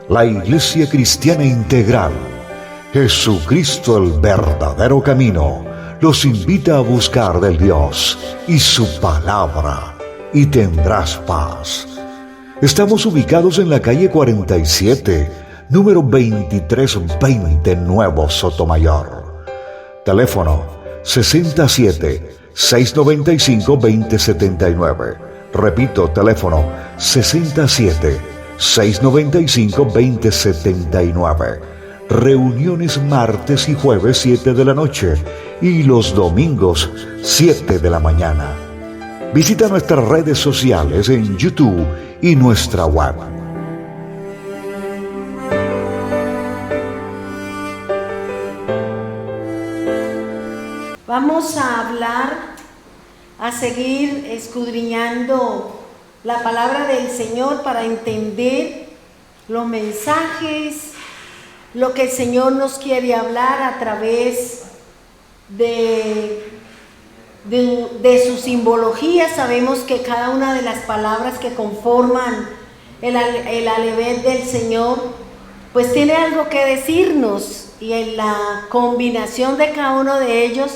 la Iglesia Cristiana Integral, Jesucristo el verdadero camino, los invita a buscar del Dios y su palabra, y tendrás paz. Estamos ubicados en la calle 47, número 2320, Nuevo Sotomayor. Teléfono 67-695-2079. Repito, teléfono 67-695-2079. Reuniones martes y jueves 7 de la noche y los domingos 7 de la mañana. Visita nuestras redes sociales en YouTube y nuestra web. Vamos a hablar, a seguir escudriñando la palabra del Señor para entender los mensajes, lo que el Señor nos quiere hablar a través de su simbología. Sabemos que cada una de las palabras que conforman el alefabet del Señor, pues tiene algo que decirnos, y en la combinación de cada uno de ellos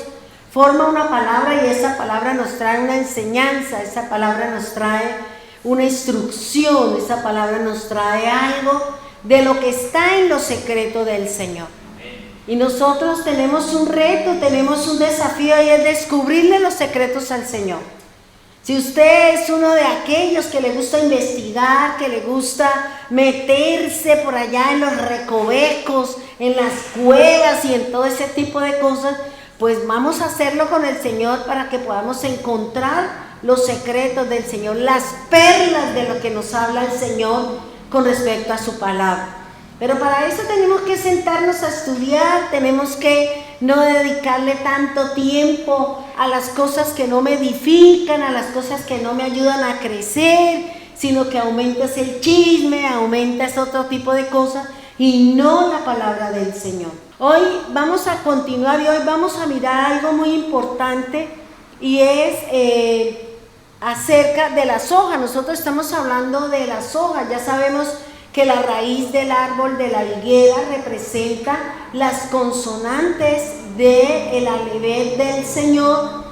forma una palabra, y esa palabra nos trae una enseñanza, esa palabra nos trae una instrucción, esa palabra nos trae algo de lo que está en lo secreto del Señor. Y nosotros tenemos un reto, tenemos un desafío, y es descubrirle los secretos al Señor. Si usted es uno de aquellos que le gusta investigar, que le gusta meterse por allá en los recovecos, en las cuevas y en todo ese tipo de cosas, pues vamos a hacerlo con el Señor para que podamos encontrar los secretos del Señor, las perlas de lo que nos habla el Señor con respecto a su palabra. Pero para eso tenemos que sentarnos a estudiar, tenemos que no dedicarle tanto tiempo a las cosas que no me edifican, a las cosas que no me ayudan a crecer, sino que aumentas el chisme, aumentas otro tipo de cosas y no la palabra del Señor. Hoy vamos a continuar y hoy vamos a mirar algo muy importante, y es acerca de las hojas. Nosotros estamos hablando de las hojas. Ya sabemos que la raíz del árbol de la higuera representa las consonantes del alefabet del Señor,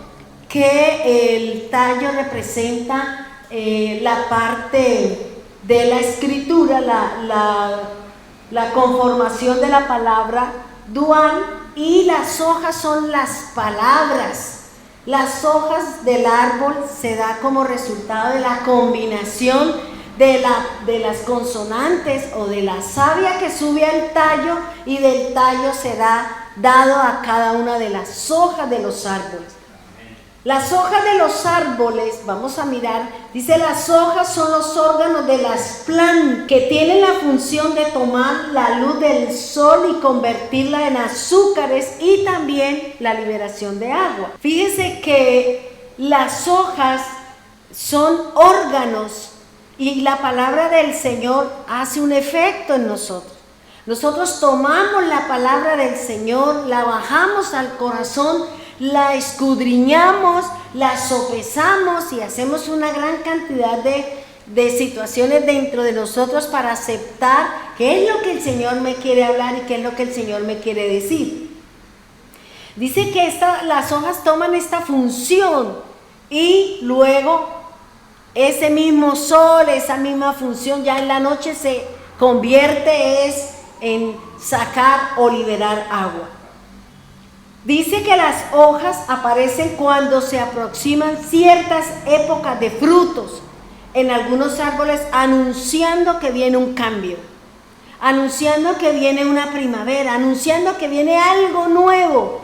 que el tallo representa la parte de la escritura, la conformación de la palabra dual, y las hojas son las palabras. Las hojas del árbol se da como resultado de la combinación de las consonantes o de la savia que sube al tallo, y del tallo será dado a cada una de las hojas de los árboles. Las hojas de los árboles, vamos a mirar, dice: las hojas son los órganos de las plantas que tienen la función de tomar la luz del sol y convertirla en azúcares, y también la liberación de agua. Fíjese que las hojas son órganos, y la palabra del Señor hace un efecto en nosotros. Nosotros tomamos la palabra del Señor, la bajamos al corazón, la escudriñamos, la sopesamos y hacemos una gran cantidad de situaciones dentro de nosotros para aceptar qué es lo que el Señor me quiere hablar y qué es lo que el Señor me quiere decir. Dice que las hojas toman esta función, y luego ese mismo sol, esa misma función ya en la noche se convierte en sacar o liberar agua. Dice que las hojas aparecen cuando se aproximan ciertas épocas de frutos en algunos árboles, anunciando que viene un cambio, anunciando que viene una primavera, anunciando que viene algo nuevo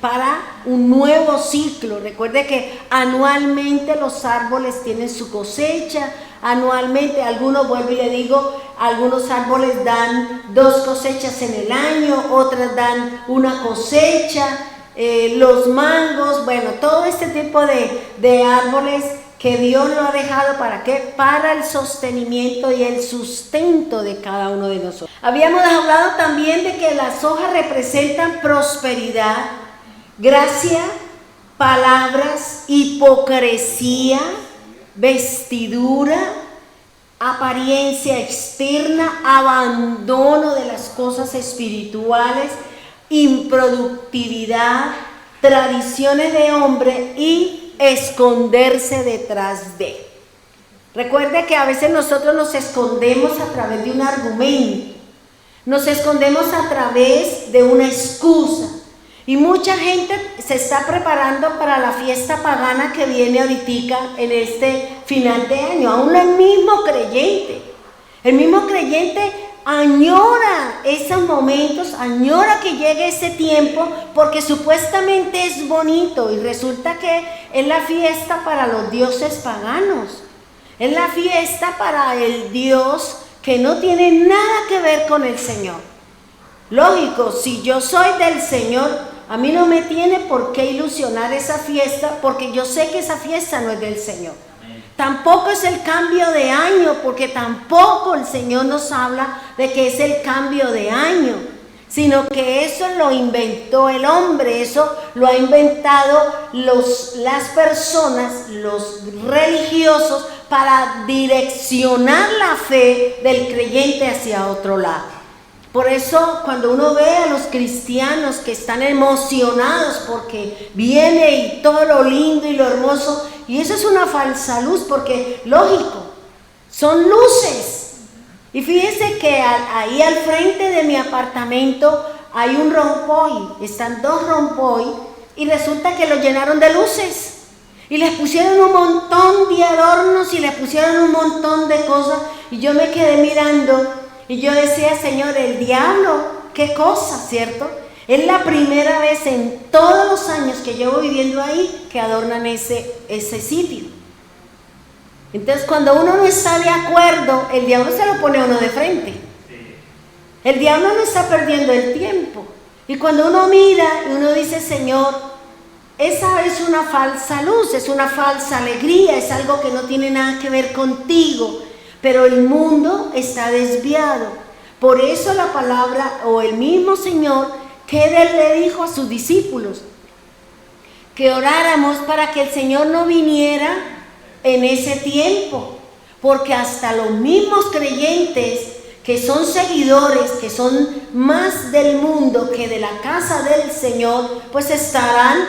para un nuevo ciclo. Recuerde que anualmente los árboles tienen su cosecha, anualmente, algunos, vuelvo y le digo, algunos árboles dan 2 cosechas en el año, otras dan una cosecha, los mangos, bueno, todo este tipo de árboles que Dios lo ha dejado, ¿para qué? Para el sostenimiento y el sustento de cada uno de nosotros. Habíamos hablado también de que las hojas representan prosperidad, gracia, palabras, hipocresía, vestidura, apariencia externa, abandono de las cosas espirituales, improductividad, tradiciones de hombre y esconderse detrás de. Recuerde que a veces nosotros nos escondemos a través de un argumento, nos escondemos a través de una excusa. Y mucha gente se está preparando para la fiesta pagana que viene ahorita en este final de año. Aún el mismo creyente añora esos momentos, añora que llegue ese tiempo, porque supuestamente es bonito y resulta que es la fiesta para los dioses paganos. Es la fiesta para el Dios que no tiene nada que ver con el Señor. Lógico, si yo soy del Señor, a mí no me tiene por qué ilusionar esa fiesta, porque yo sé que esa fiesta no es del Señor. Tampoco es el cambio de año, porque tampoco el Señor nos habla de que es el cambio de año, sino que eso lo inventó el hombre, eso lo ha inventado las personas, los religiosos, para direccionar la fe del creyente hacia otro lado. Por eso cuando uno ve a los cristianos que están emocionados porque viene y todo lo lindo y lo hermoso, y eso es una falsa luz, porque lógico, son luces. Y fíjense que ahí al frente de mi apartamento hay un rompoy, están 2 rompoy, y resulta que lo llenaron de luces. Y les pusieron un montón de adornos y les pusieron un montón de cosas, y yo me quedé mirando. Y yo decía, Señor, el diablo, qué cosa, ¿cierto? Es la primera vez en todos los años que llevo viviendo ahí que adornan ese sitio. Entonces, cuando uno no está de acuerdo, el diablo se lo pone a uno de frente. El diablo no está perdiendo el tiempo. Y cuando uno mira y uno dice, Señor, esa es una falsa luz, es una falsa alegría, es algo que no tiene nada que ver contigo. Pero el mundo está desviado. Por eso la palabra o el mismo Señor que Él le dijo a sus discípulos que oráramos para que el Señor no viniera en ese tiempo, porque hasta los mismos creyentes que son seguidores, que son más del mundo que de la casa del Señor, pues estarán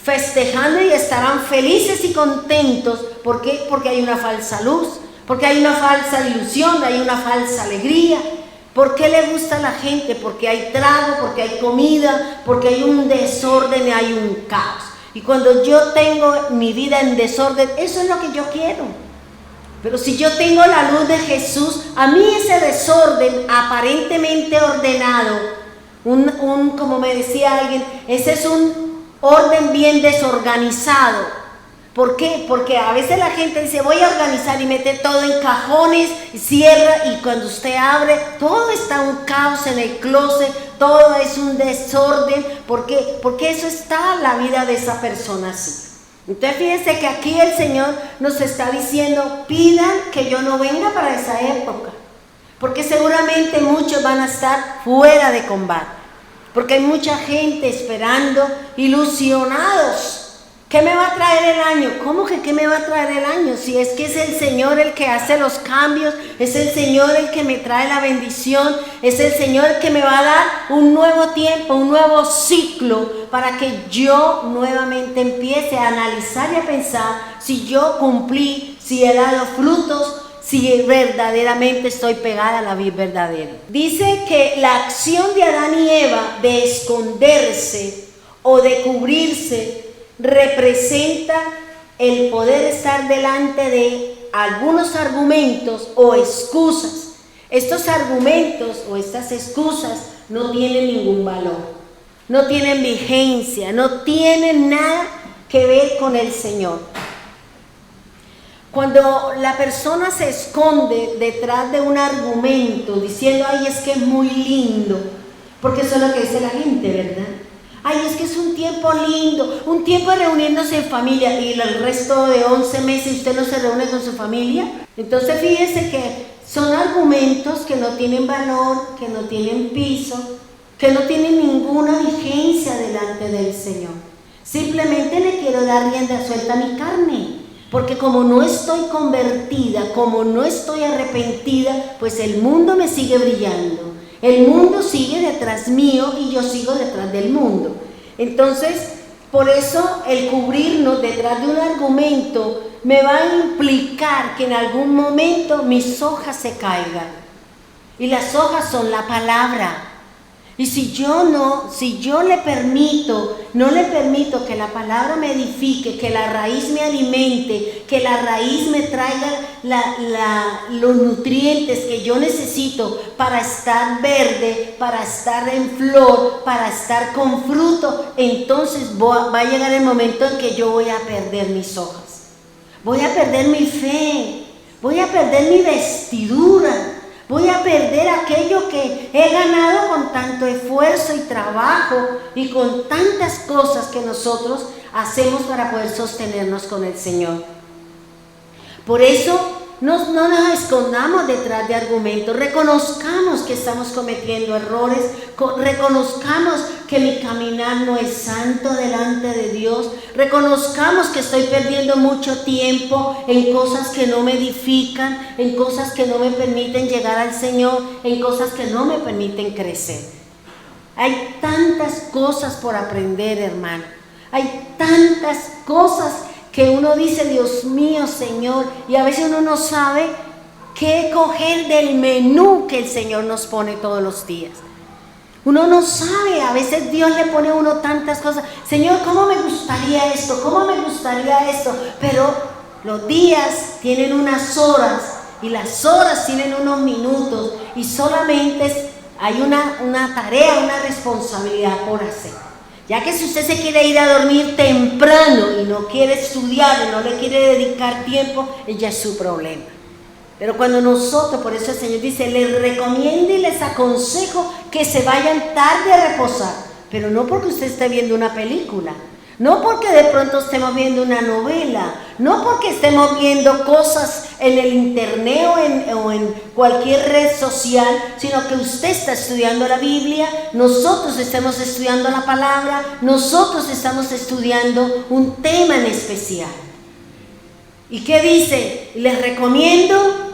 festejando y estarán felices y contentos. ¿Por qué? Porque hay una falsa luz. Porque hay una falsa ilusión, hay una falsa alegría. ¿Por qué le gusta a la gente? Porque hay trago, porque hay comida, porque hay un desorden y hay un caos. Y cuando yo tengo mi vida en desorden, eso es lo que yo quiero. Pero si yo tengo la luz de Jesús, a mí ese desorden aparentemente ordenado, como me decía alguien, ese es un orden bien desorganizado. ¿Por qué? Porque a veces la gente dice, voy a organizar y mete todo en cajones, y cierra, y cuando usted abre, todo está un caos en el closet, todo es un desorden. ¿Por qué? Porque eso está la vida de esa persona así. Entonces fíjense que aquí el Señor nos está diciendo, pidan que yo no venga para esa época, porque seguramente muchos van a estar fuera de combate, porque hay mucha gente esperando, ilusionados. ¿Qué me va a traer el año? ¿Cómo que qué me va a traer el año? Si es que es el Señor el que hace los cambios, es el Señor el que me trae la bendición, es el Señor el que me va a dar un nuevo tiempo, un nuevo ciclo, para que yo nuevamente empiece a analizar y a pensar si yo cumplí, si he dado frutos, si verdaderamente estoy pegada a la vida verdadera. Dice que la acción de Adán y Eva de esconderse o de cubrirse representa el poder estar delante de algunos argumentos o excusas. Estos argumentos o estas excusas no tienen ningún valor, no tienen vigencia, no tienen nada que ver con el Señor. Cuando la persona se esconde detrás de un argumento diciendo, ay, es que es muy lindo, porque eso es lo que dice la gente, ¿verdad? Ay, es que es un tiempo lindo, un tiempo de reunirnos en familia, y el resto de 11 meses usted no se reúne con su familia. Entonces fíjese que son argumentos que no tienen valor, que no tienen piso, que no tienen ninguna vigencia delante del Señor. Simplemente le quiero dar rienda suelta a mi carne, Porque como no estoy convertida, como no estoy arrepentida, pues el mundo me sigue brillando. El mundo sigue detrás mío y yo sigo detrás del mundo. Entonces, por eso el cubrirnos detrás de un argumento me va a implicar que en algún momento mis hojas se caigan. Y las hojas son la palabra. Y si yo no le permito que la palabra me edifique, que la raíz me alimente, que la raíz me traiga los nutrientes que yo necesito para estar verde, para estar en flor, para estar con fruto, entonces va a llegar el momento en que yo voy a perder mis hojas. Voy a perder mi fe, voy a perder mi vestidura. Voy a perder aquello que he ganado con tanto esfuerzo y trabajo y con tantas cosas que nosotros hacemos para poder sostenernos con el Señor. Por eso no nos escondamos detrás de argumentos, reconozcamos que estamos cometiendo errores, reconozcamos que mi caminar no es santo delante de Dios, reconozcamos que estoy perdiendo mucho tiempo en cosas que no me edifican, en cosas que no me permiten llegar al Señor, en cosas que no me permiten crecer. Hay tantas cosas por aprender, hermano, hay tantas cosas que uno dice, Dios mío, Señor, y a veces uno no sabe qué coger del menú que el Señor nos pone todos los días. Uno no sabe, a veces Dios le pone a uno tantas cosas. Señor, ¿cómo me gustaría esto? ¿Cómo me gustaría esto? Pero los días tienen unas horas y las horas tienen unos minutos y solamente hay una tarea, una responsabilidad por hacer. Ya que si usted se quiere ir a dormir temprano y no quiere estudiar y no le quiere dedicar tiempo, ya es su problema. Pero cuando nosotros, por eso el Señor dice, les recomiendo y les aconsejo que se vayan tarde a reposar, pero no porque usted esté viendo una película, no porque de pronto estemos viendo una novela, no porque estemos viendo cosas en el internet o en cualquier red social, sino que usted está estudiando la Biblia, nosotros estamos estudiando la palabra, nosotros estamos estudiando un tema en especial. ¿Y qué dice? Les recomiendo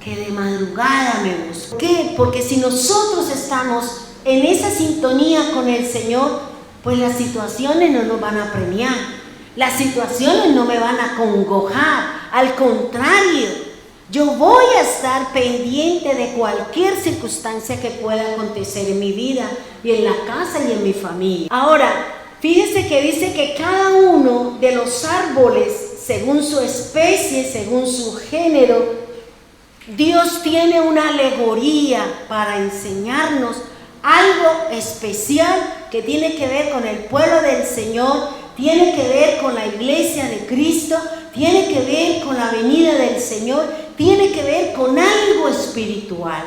que de madrugada me busquen. ¿Por qué? Porque si nosotros estamos en esa sintonía con el Señor, pues las situaciones no nos van a premiar, las situaciones no me van a congojar, al contrario, yo voy a estar pendiente de cualquier circunstancia que pueda acontecer en mi vida y en la casa y en mi familia. Ahora, fíjese que dice que cada uno de los árboles, según su especie, según su género, Dios tiene una alegoría para enseñarnos algo especial que tiene que ver con el pueblo del Señor, tiene que ver con la iglesia de Cristo, tiene que ver con la venida del Señor, tiene que ver con algo espiritual.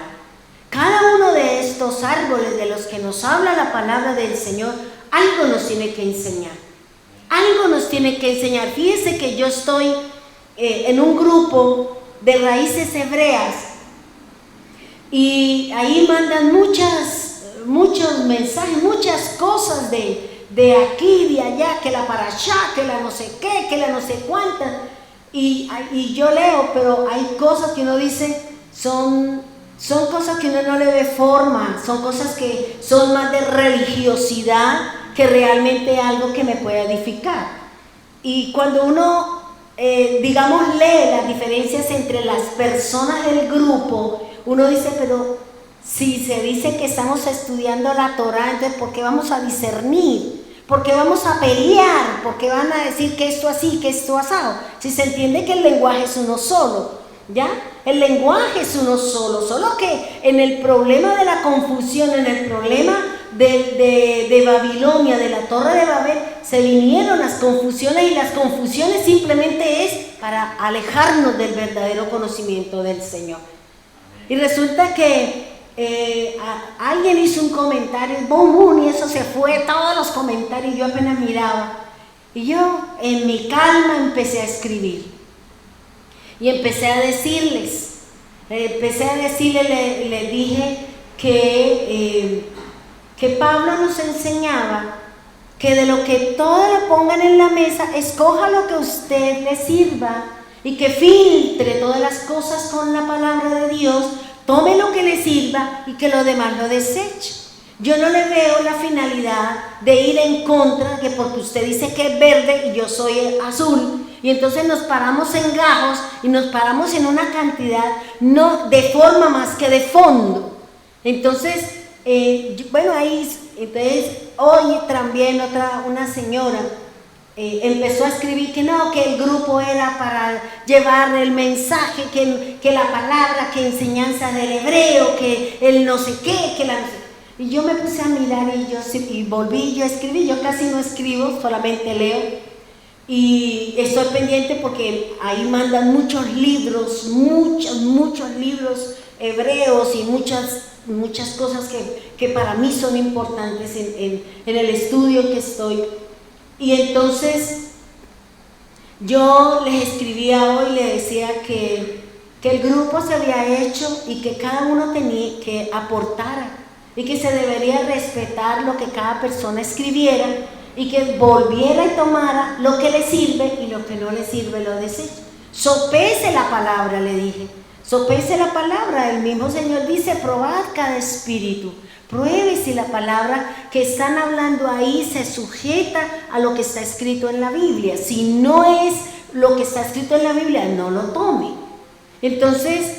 Cada uno de estos árboles de los que nos habla la palabra del Señor, algo nos tiene que enseñar. Algo nos tiene que enseñar. Fíjese que yo estoy en un grupo de raíces hebreas y ahí mandan muchos mensajes, muchas cosas de aquí, de allá, que la parashá, que la no sé qué, que la no sé cuántas, y yo leo, pero hay cosas que uno dice, son cosas que uno no le ve forma, son cosas que son más de religiosidad que realmente algo que me pueda edificar. Y cuando uno, digamos, lee las diferencias entre las personas del grupo, uno dice, pero si se dice que estamos estudiando la Torá, entonces ¿por qué vamos a discernir? ¿Por qué vamos a pelear? ¿Por qué van a decir que esto así, que esto asado? Si se entiende que el lenguaje es uno solo, ¿ya? El lenguaje es uno solo, solo que en el problema de la confusión, en el problema de Babilonia, de la Torre de Babel, se vinieron las confusiones y las confusiones simplemente es para alejarnos del verdadero conocimiento del Señor. Y resulta que alguien hizo un comentario, boom, boom, y eso se fue, todos los comentarios, yo apenas miraba, y yo en mi calma empecé a escribir, y empecé a decirles, les dije que Pablo nos enseñaba que de lo que todo le pongan en la mesa, escoja lo que a usted le sirva y que filtre todas las cosas con la palabra de Dios, tome lo que le sirva y que lo demás lo deseche. Yo no le veo la finalidad de ir en contra, que porque usted dice que es verde y yo soy azul, y entonces nos paramos en gajos y nos paramos en una cantidad, no de forma más que de fondo. Entonces, bueno, entonces hoy también una señora empezó a escribir que no, que el grupo era para llevar el mensaje, que la palabra, que enseñanza del hebreo, que el no sé qué, que la no sé qué. Y yo me puse a mirar y volví yo a escribir. Yo casi no escribo, solamente leo. Y estoy pendiente porque ahí mandan muchos libros, muchos libros hebreos y muchas cosas que para mí son importantes en el estudio que estoy. Y entonces yo les escribía hoy, le decía que el grupo se había hecho y que cada uno tenía que aportar y que se debería respetar lo que cada persona escribiera y que volviera y tomara lo que le sirve y lo que no le sirve lo desecha. Sopese la palabra, le dije. Sopese la palabra. El mismo Señor dice, probad cada espíritu. Pruebe si la palabra que están hablando ahí se sujeta a lo que está escrito en la Biblia. Si no es lo que está escrito en la Biblia, no lo tome. Entonces,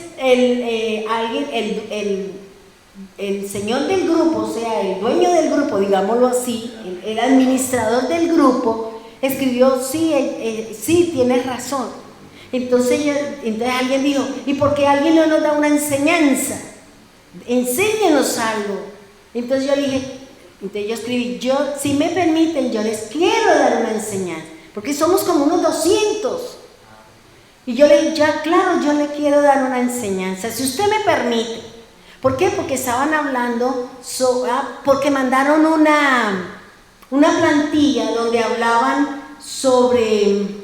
el señor del grupo, o sea, el dueño del grupo, digámoslo así, el administrador del grupo, escribió, sí, tienes razón. Entonces alguien dijo, ¿y por qué alguien no nos da una enseñanza? Enséñenos algo. Entonces yo escribí, si me permiten, yo les quiero dar una enseñanza, porque somos como unos 200. Y yo le dije, ya claro, yo le quiero dar una enseñanza, si usted me permite. ¿Por qué? Porque estaban hablando, porque mandaron una plantilla donde hablaban sobre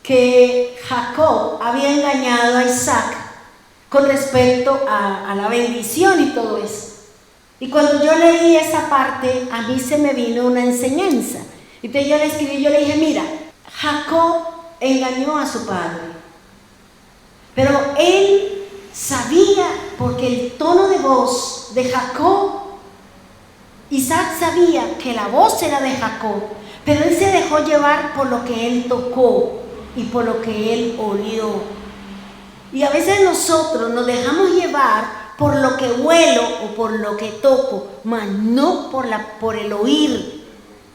que Jacob había engañado a Isaac con respecto a la bendición y todo eso. Y cuando yo leí esa parte, a mí se me vino una enseñanza. Entonces yo le escribí, yo le dije, mira, Jacob engañó a su padre, pero él sabía, porque el tono de voz de Jacob, Isaac sabía que la voz era de Jacob, pero él se dejó llevar por lo que él tocó y por lo que él olió. Y a veces nosotros nos dejamos llevar por lo que huelo o por lo que toco, mas no por el oír,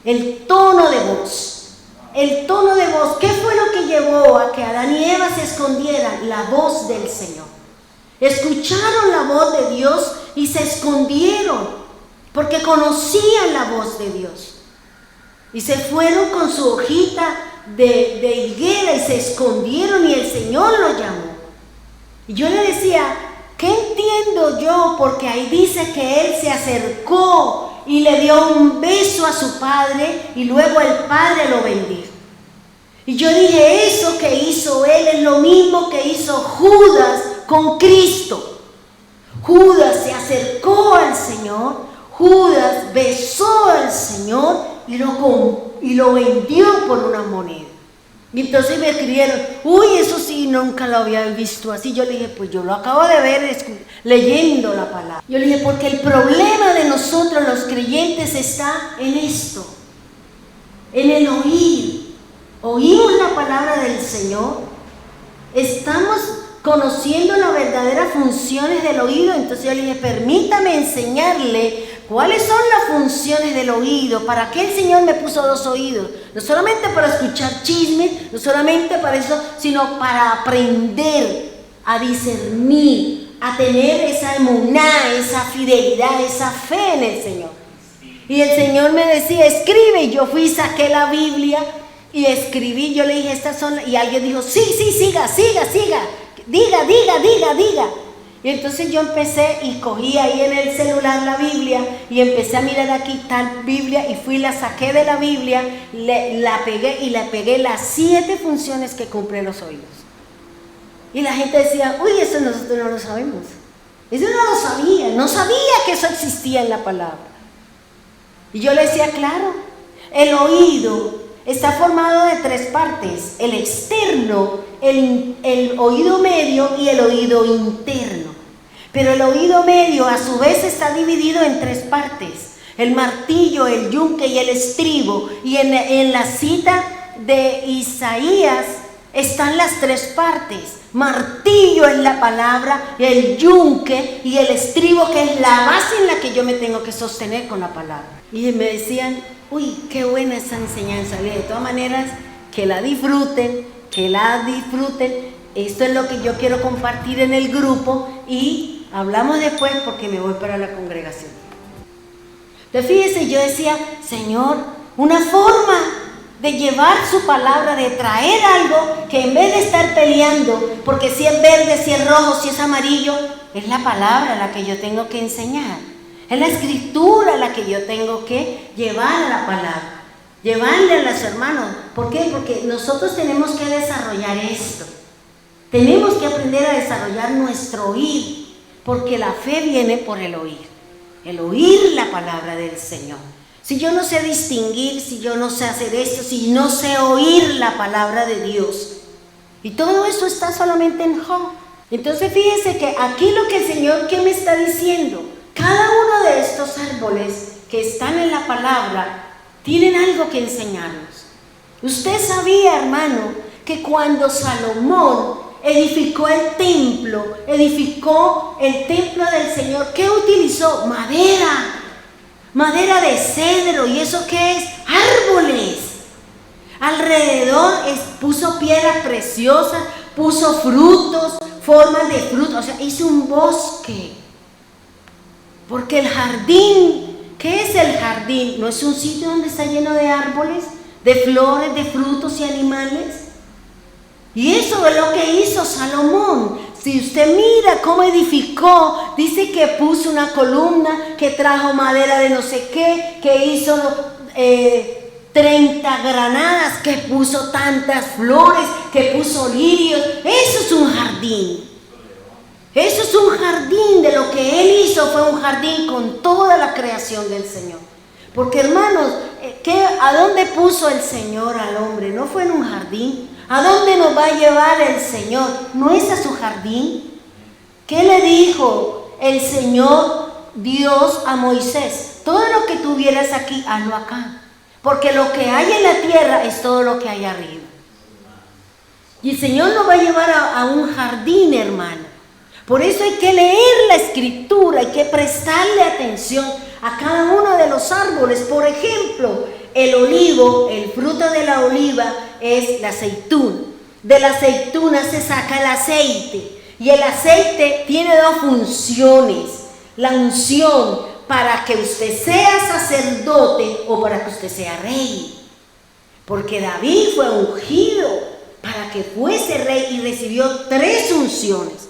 el tono de voz. El tono de voz, ¿qué fue lo que llevó a que Adán y Eva se escondieran? La voz del Señor. Escucharon la voz de Dios y se escondieron porque conocían la voz de Dios. Y se fueron con su hojita de higuera y se escondieron y el Señor los llamó. Y yo le decía, ¿qué entiendo yo? Porque ahí dice que él se acercó y le dio un beso a su padre y luego el padre lo bendijo. Y yo dije, eso que hizo él es lo mismo que hizo Judas con Cristo. Judas se acercó al Señor, Judas besó al Señor y lo vendió por una moneda. Y entonces me escribieron, uy, eso sí, nunca lo había visto así. Yo le dije, pues yo lo acabo de ver leyendo la palabra. Yo le dije, porque el problema de nosotros los creyentes está en esto, en el oír. Oímos la palabra del Señor, estamos conociendo las verdaderas funciones del oído. Entonces yo le dije, permítame enseñarle cuáles son las funciones del oído. ¿Para qué el Señor me puso dos oídos? No solamente para escuchar chismes, no solamente para eso, sino para aprender a discernir, a tener esa emuná, esa fidelidad, esa fe en el Señor. Y el Señor me decía, escribe. Y yo fui y saqué la Biblia y escribí. Yo le dije, estas son, y alguien dijo, sí, siga, diga. Y entonces yo empecé y cogí ahí en el celular la Biblia y empecé a mirar aquí tal Biblia y fui, la saqué de la Biblia, la pegué las 7 funciones que cumplen los oídos. Y la gente decía, uy, eso nosotros no lo sabemos. Eso no sabía que eso existía en la palabra. Y yo le decía, claro, el oído está formado de 3 partes: el externo, el oído medio y el oído interno. Pero el oído medio a su vez está dividido en 3 partes: el martillo, el yunque y el estribo. Y en la cita de Isaías están las 3 partes: martillo es la palabra, el yunque y el estribo, que es la base en la que yo me tengo que sostener con la palabra. Y me decían, uy, qué buena esa enseñanza. De todas maneras, que la disfruten, Esto es lo que yo quiero compartir en el grupo y hablamos después porque me voy para la congregación. Entonces fíjese, yo decía, Señor, una forma de llevar su palabra, de traer algo que en vez de estar peleando, porque si es verde, si es rojo, si es amarillo, es la palabra la que yo tengo que enseñar. Es la escritura la que yo tengo que llevar a la palabra, llevarle a los hermanos. ¿Por qué? Porque nosotros tenemos que desarrollar esto. Tenemos que aprender a desarrollar nuestro oír, porque la fe viene por el oír la palabra del Señor. Si yo no sé distinguir, si yo no sé hacer esto, si no sé oír la palabra de Dios, y todo eso está solamente en Job. Entonces fíjense que aquí lo que el Señor, ¿qué me está diciendo? Cada uno de estos árboles que están en la palabra tienen algo que enseñarnos. Usted sabía, hermano, que cuando Salomón edificó el templo del Señor, ¿qué utilizó? Madera de cedro. ¿Y eso qué es? Árboles. Alrededor puso piedras preciosas, puso frutos, formas de frutos, o sea, hizo un bosque. Porque el jardín, ¿qué es el jardín? ¿No es un sitio donde está lleno de árboles, de flores, de frutos y animales? Y eso es lo que hizo Salomón. Si usted mira cómo edificó, dice que puso una columna, que trajo madera de no sé qué, que hizo 30 granadas, que puso tantas flores, que puso lirios. Eso es un jardín. Eso es un jardín. De lo que él hizo fue un jardín con toda la creación del Señor. Porque hermanos, ¿a dónde puso el Señor al hombre? ¿No fue en un jardín? ¿A dónde nos va a llevar el Señor? ¿No es a su jardín? ¿Qué le dijo el Señor Dios a Moisés? Todo lo que tuvieras aquí, hazlo acá. Porque lo que hay en la tierra es todo lo que hay arriba. Y el Señor nos va a llevar a un jardín, hermano. Por eso hay que leer la escritura, hay que prestarle atención a cada uno de los árboles. Por ejemplo, el olivo, el fruto de la oliva es la aceituna. De la aceituna se saca el aceite. Y el aceite tiene 2 funciones. La unción para que usted sea sacerdote o para que usted sea rey. Porque David fue ungido para que fuese rey y recibió 3 unciones.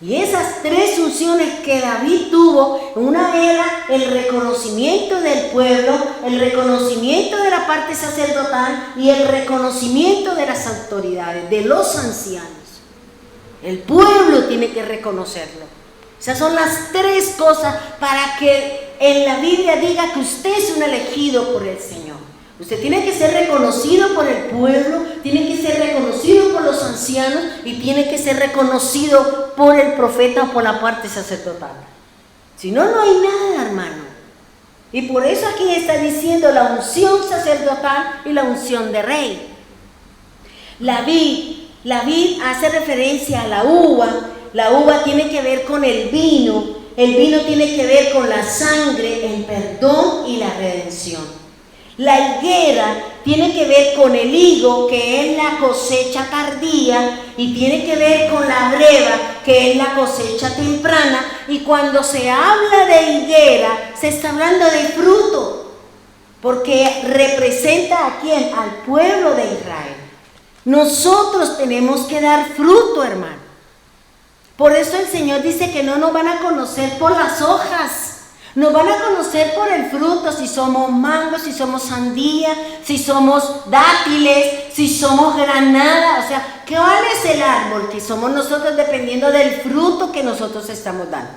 Y esas 3 unciones que David tuvo, una era el reconocimiento del pueblo, el reconocimiento de la parte sacerdotal y el reconocimiento de las autoridades, de los ancianos. El pueblo tiene que reconocerlo. Esas son las 3 cosas para que en la Biblia diga que usted es un elegido por el Señor. Usted tiene que ser reconocido por el pueblo, tiene que ser reconocido por los ancianos y tiene que ser reconocido por el profeta o por la parte sacerdotal. Si no, no hay nada, hermano. Y por eso aquí está diciendo la unción sacerdotal y la unción de rey. La vid hace referencia a la uva tiene que ver con el vino tiene que ver con la sangre, el perdón y la redención. La higuera tiene que ver con el higo, que es la cosecha tardía, y tiene que ver con la breva, que es la cosecha temprana. Y cuando se habla de higuera, se está hablando de fruto, porque representa a quién, al pueblo de Israel. Nosotros tenemos que dar fruto, hermano. Por eso el Señor dice que no nos van a conocer por las hojas. Nos van a conocer por el fruto, si somos mangos, si somos sandía, si somos dátiles, si somos granada. O sea, ¿cuál es el árbol que somos nosotros dependiendo del fruto que nosotros estamos dando?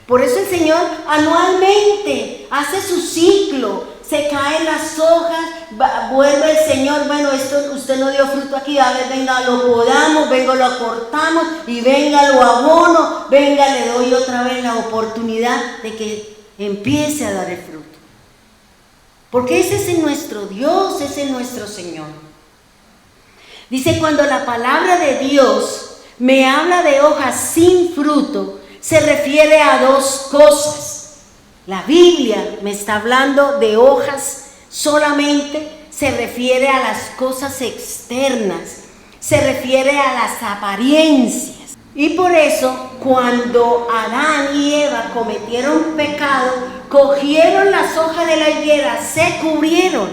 Por eso el Señor anualmente hace su ciclo se caen las hojas, vuelve el Señor, bueno, esto usted no dio fruto aquí, a ver, venga, lo podamos, venga, lo cortamos y venga, lo abono, venga, le doy otra vez la oportunidad de que empiece a dar el fruto. Porque ese es nuestro Dios, ese es nuestro Señor. Dice, cuando la palabra de Dios me habla de hojas sin fruto, se refiere a dos cosas. La Biblia me está hablando de hojas solamente, se refiere a las cosas externas, se refiere a las apariencias. Y por eso, cuando Adán y Eva cometieron pecado, cogieron las hojas de la higuera, se cubrieron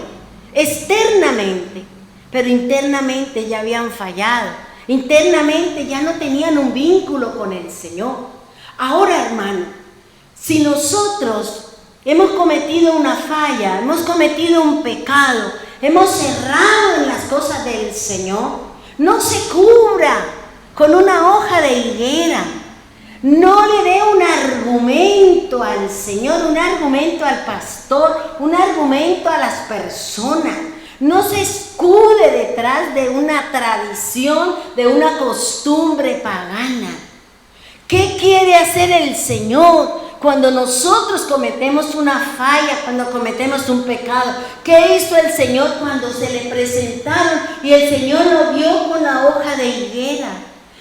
externamente, pero internamente ya habían fallado. Internamente ya no tenían un vínculo con el Señor. Ahora, hermano, si nosotros hemos cometido una falla, hemos cometido un pecado, hemos errado en las cosas del Señor, no se cubra con una hoja de higuera. No le dé un argumento al Señor, un argumento al pastor, un argumento a las personas. No se escude detrás de una tradición, de una costumbre pagana. ¿Qué quiere hacer el Señor cuando nosotros cometemos una falla, cuando cometemos un pecado? ¿Qué hizo el Señor cuando se le presentaron y el Señor lo vio con la hoja de higuera?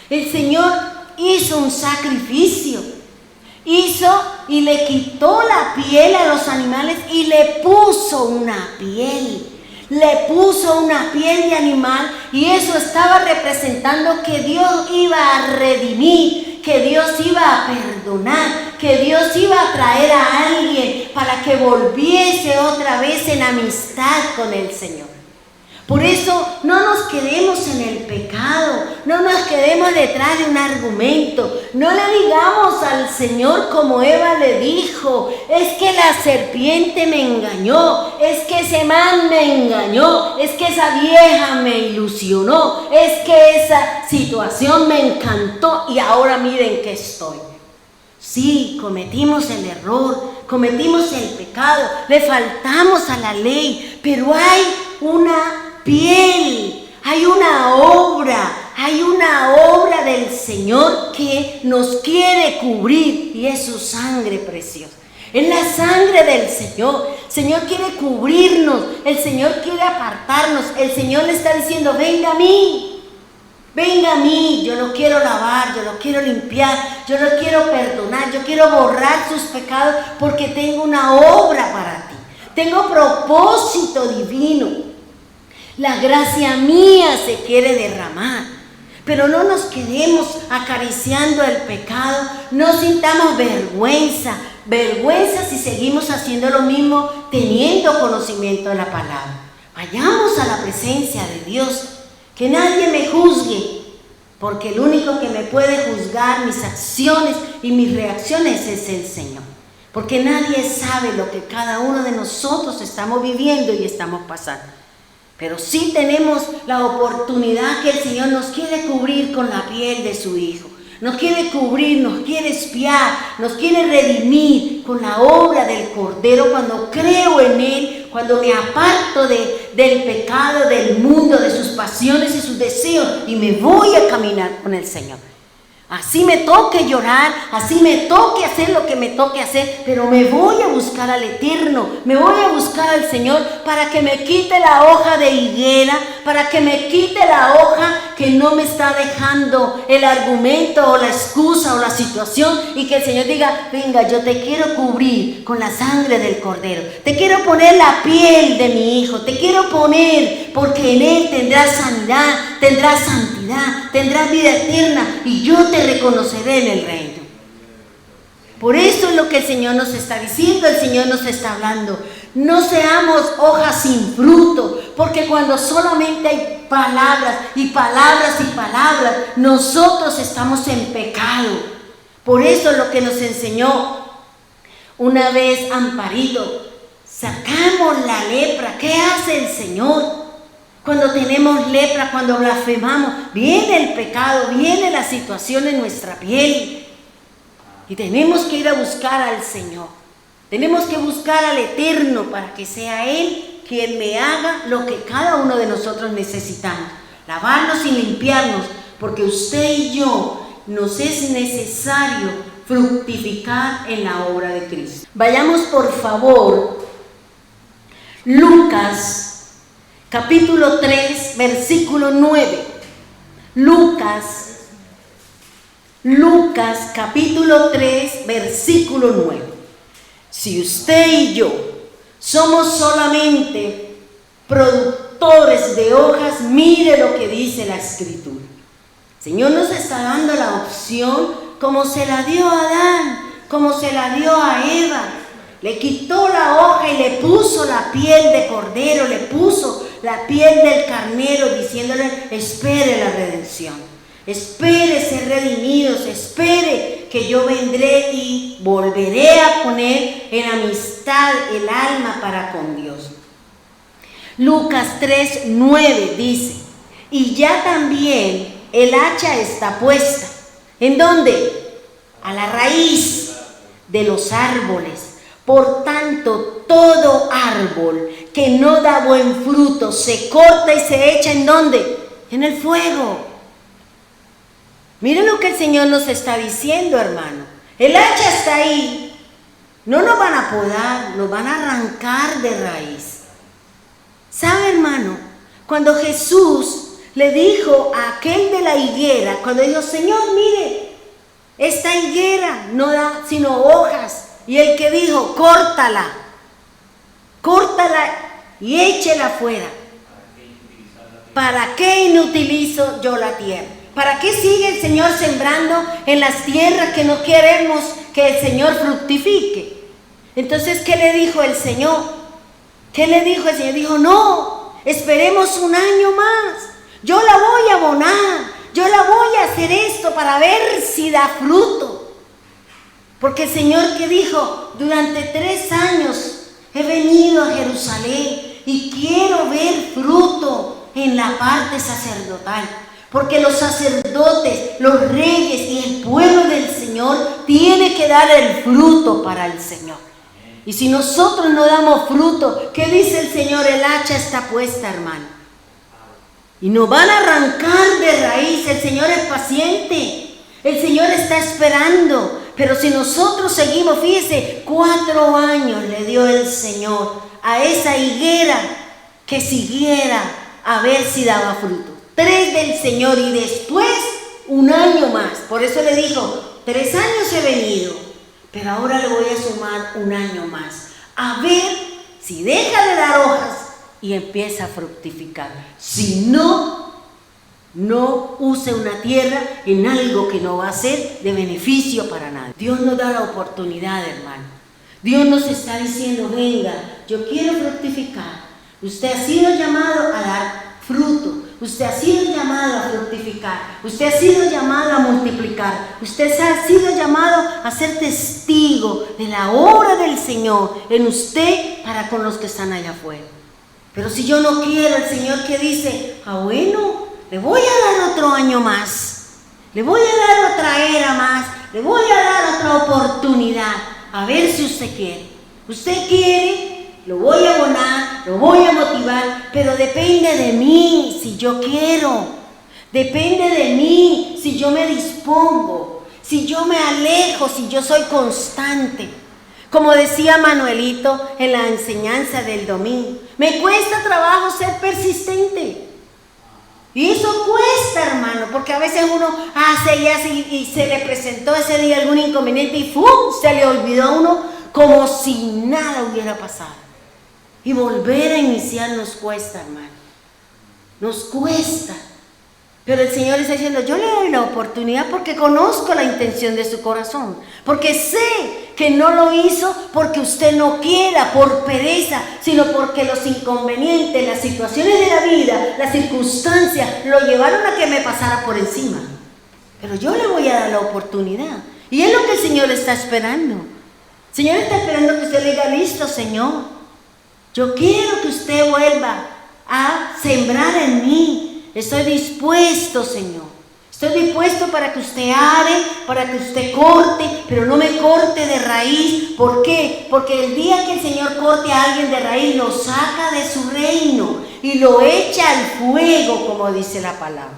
El Señor hizo un sacrificio, hizo y le quitó la piel a los animales y le puso una piel. Le puso una piel de animal y eso estaba representando que Dios iba a redimir, que Dios iba a perdonar, que Dios iba a traer a alguien para que volviese otra vez en amistad con el Señor. Por eso no nos quedemos en el pecado, no nos quedemos detrás de un argumento, no le digamos al Señor como Eva le dijo, es que la serpiente me engañó, es que ese man me engañó, es que esa vieja me ilusionó, es que esa situación me encantó y ahora miren que estoy. Sí, cometimos el error, cometimos el pecado, le faltamos a la ley, pero hay una piel, hay una obra del Señor que nos quiere cubrir y es su sangre preciosa. Es la sangre del Señor. El Señor quiere cubrirnos, el Señor quiere apartarnos, el Señor le está diciendo, venga a mí, yo lo quiero lavar, yo lo quiero limpiar, yo lo quiero perdonar, yo quiero borrar sus pecados porque tengo una obra para ti, tengo propósito divino. La gracia mía se quiere derramar, pero no nos quedemos acariciando el pecado, no sintamos vergüenza si seguimos haciendo lo mismo teniendo conocimiento de la palabra. Vayamos a la presencia de Dios, que nadie me juzgue, porque el único que me puede juzgar mis acciones y mis reacciones es el Señor, porque nadie sabe lo que cada uno de nosotros estamos viviendo y estamos pasando. Pero sí tenemos la oportunidad que el Señor nos quiere cubrir con la piel de su Hijo. Nos quiere cubrir, nos quiere espiar, nos quiere redimir con la obra del Cordero cuando creo en Él, cuando me aparto del pecado, del mundo, de sus pasiones y sus deseos y me voy a caminar con el Señor. Así me toque llorar, así me toque hacer lo que me toque hacer, pero me voy a buscar al Eterno, me voy a buscar al Señor para que me quite la hoja de higuera, para que me quite la hoja que no me está dejando el argumento o la excusa o la situación y que el Señor diga, venga, yo te quiero cubrir con la sangre del Cordero, te quiero poner la piel de mi Hijo, te quiero poner porque en Él tendrás sanidad, tendrás santidad, tendrás vida eterna y yo te reconoceré en el reino. Por eso es lo que el Señor nos está diciendo, el Señor nos está hablando. No seamos hojas sin fruto, porque cuando solamente hay palabras y palabras y palabras, nosotros estamos en pecado. Por eso es lo que nos enseñó una vez Amparito. Sacamos la lepra. ¿Qué hace el Señor? Cuando tenemos lepra, cuando blasfemamos, viene el pecado, viene la situación en nuestra piel. Y tenemos que ir a buscar al Señor. Tenemos que buscar al Eterno para que sea Él quien me haga lo que cada uno de nosotros necesitamos. Lavarnos y limpiarnos, porque usted y yo nos es necesario fructificar en la obra de Cristo. Vayamos por favor, Lucas, capítulo 3, versículo 9. Lucas, capítulo 3, versículo 9. Si usted y yo somos solamente productores de hojas, mire lo que dice la Escritura. El Señor nos está dando la opción como se la dio a Adán, como se la dio a Eva. Le quitó la hoja y le puso la piel de cordero, le puso la piel del carnero, diciéndole: espere la redención, espere ser redimidos, espere que yo vendré y volveré a poner en amistad el alma para con Dios. Lucas 3:9 dice: y ya también el hacha está puesta. ¿En dónde? A la raíz de los árboles. Por tanto, todo árbol que no da buen fruto se corta y se echa ¿en dónde? En el fuego. Miren lo que el Señor nos está diciendo, hermano. El hacha está ahí. No nos van a podar, nos van a arrancar de raíz. ¿Sabe, hermano? Cuando Jesús le dijo a aquel de la higuera, cuando dijo: Señor, mire, esta higuera no da sino hojas. Y el que dijo: córtala y échela fuera. ¿Para qué inutilizo yo la tierra? ¿Para qué sigue el Señor sembrando en las tierras que no queremos que el Señor fructifique? Entonces, ¿qué le dijo el Señor? ¿Qué le dijo el Señor? Dijo: no, esperemos un año más. Yo la voy a abonar, yo la voy a hacer esto para ver si da fruto. Porque el Señor, que dijo: durante 3 años he venido a Jerusalén y quiero ver fruto en la parte sacerdotal. Porque los sacerdotes, los reyes y el pueblo del Señor tiene que dar el fruto para el Señor. Y si nosotros no damos fruto, ¿qué dice el Señor? El hacha está puesta, hermano. Y nos van a arrancar de raíz. El Señor es paciente. El Señor está esperando. Pero si nosotros seguimos, fíjese, 4 años le dio el Señor a esa higuera que siguiera a ver si daba fruto. 3 del Señor y después 1 año más. Por eso le dijo: 3 años he venido, pero ahora le voy a sumar 1 año más. A ver si deja de dar hojas y empieza a fructificar. Si no, no use una tierra en algo que no va a ser de beneficio para nadie. Dios nos da la oportunidad, hermano. Dios nos está diciendo: venga, yo quiero fructificar. Usted ha sido llamado a dar fruto. Usted ha sido llamado a fructificar. Usted ha sido llamado a multiplicar. Usted ha sido llamado a ser testigo de la obra del Señor en usted para con los que están allá afuera. Pero si yo no quiero, el Señor, que dice: bueno, le voy a dar otro año más, le voy a dar otra era más, le voy a dar otra oportunidad, a ver si usted quiere. Usted quiere, lo voy a abonar, lo voy a motivar, pero depende de mí si yo quiero, depende de mí si yo me dispongo, si yo me alejo, si yo soy constante. Como decía Manuelito en la enseñanza del domingo, me cuesta trabajo ser persistente. Y eso cuesta, hermano, porque a veces uno hace y hace y se le presentó ese día algún inconveniente y ¡fum!, se le olvidó a uno como si nada hubiera pasado. Y volver a iniciar nos cuesta, hermano. Nos cuesta. Pero el Señor está diciendo: yo le doy la oportunidad porque conozco la intención de su corazón. Porque sé que no lo hizo porque usted no quiera, por pereza, sino porque los inconvenientes, las situaciones de la vida, las circunstancias, lo llevaron a que me pasara por encima. Pero yo le voy a dar la oportunidad. Y es lo que el Señor está esperando. El Señor está esperando que usted le diga: listo, Señor, yo quiero que usted vuelva a sembrar en mí. Estoy dispuesto, Señor. Estoy dispuesto para que usted are, para que usted corte, pero no me corte de raíz. ¿Por qué? Porque el día que el Señor corte a alguien de raíz, lo saca de su reino y lo echa al fuego, como dice la palabra.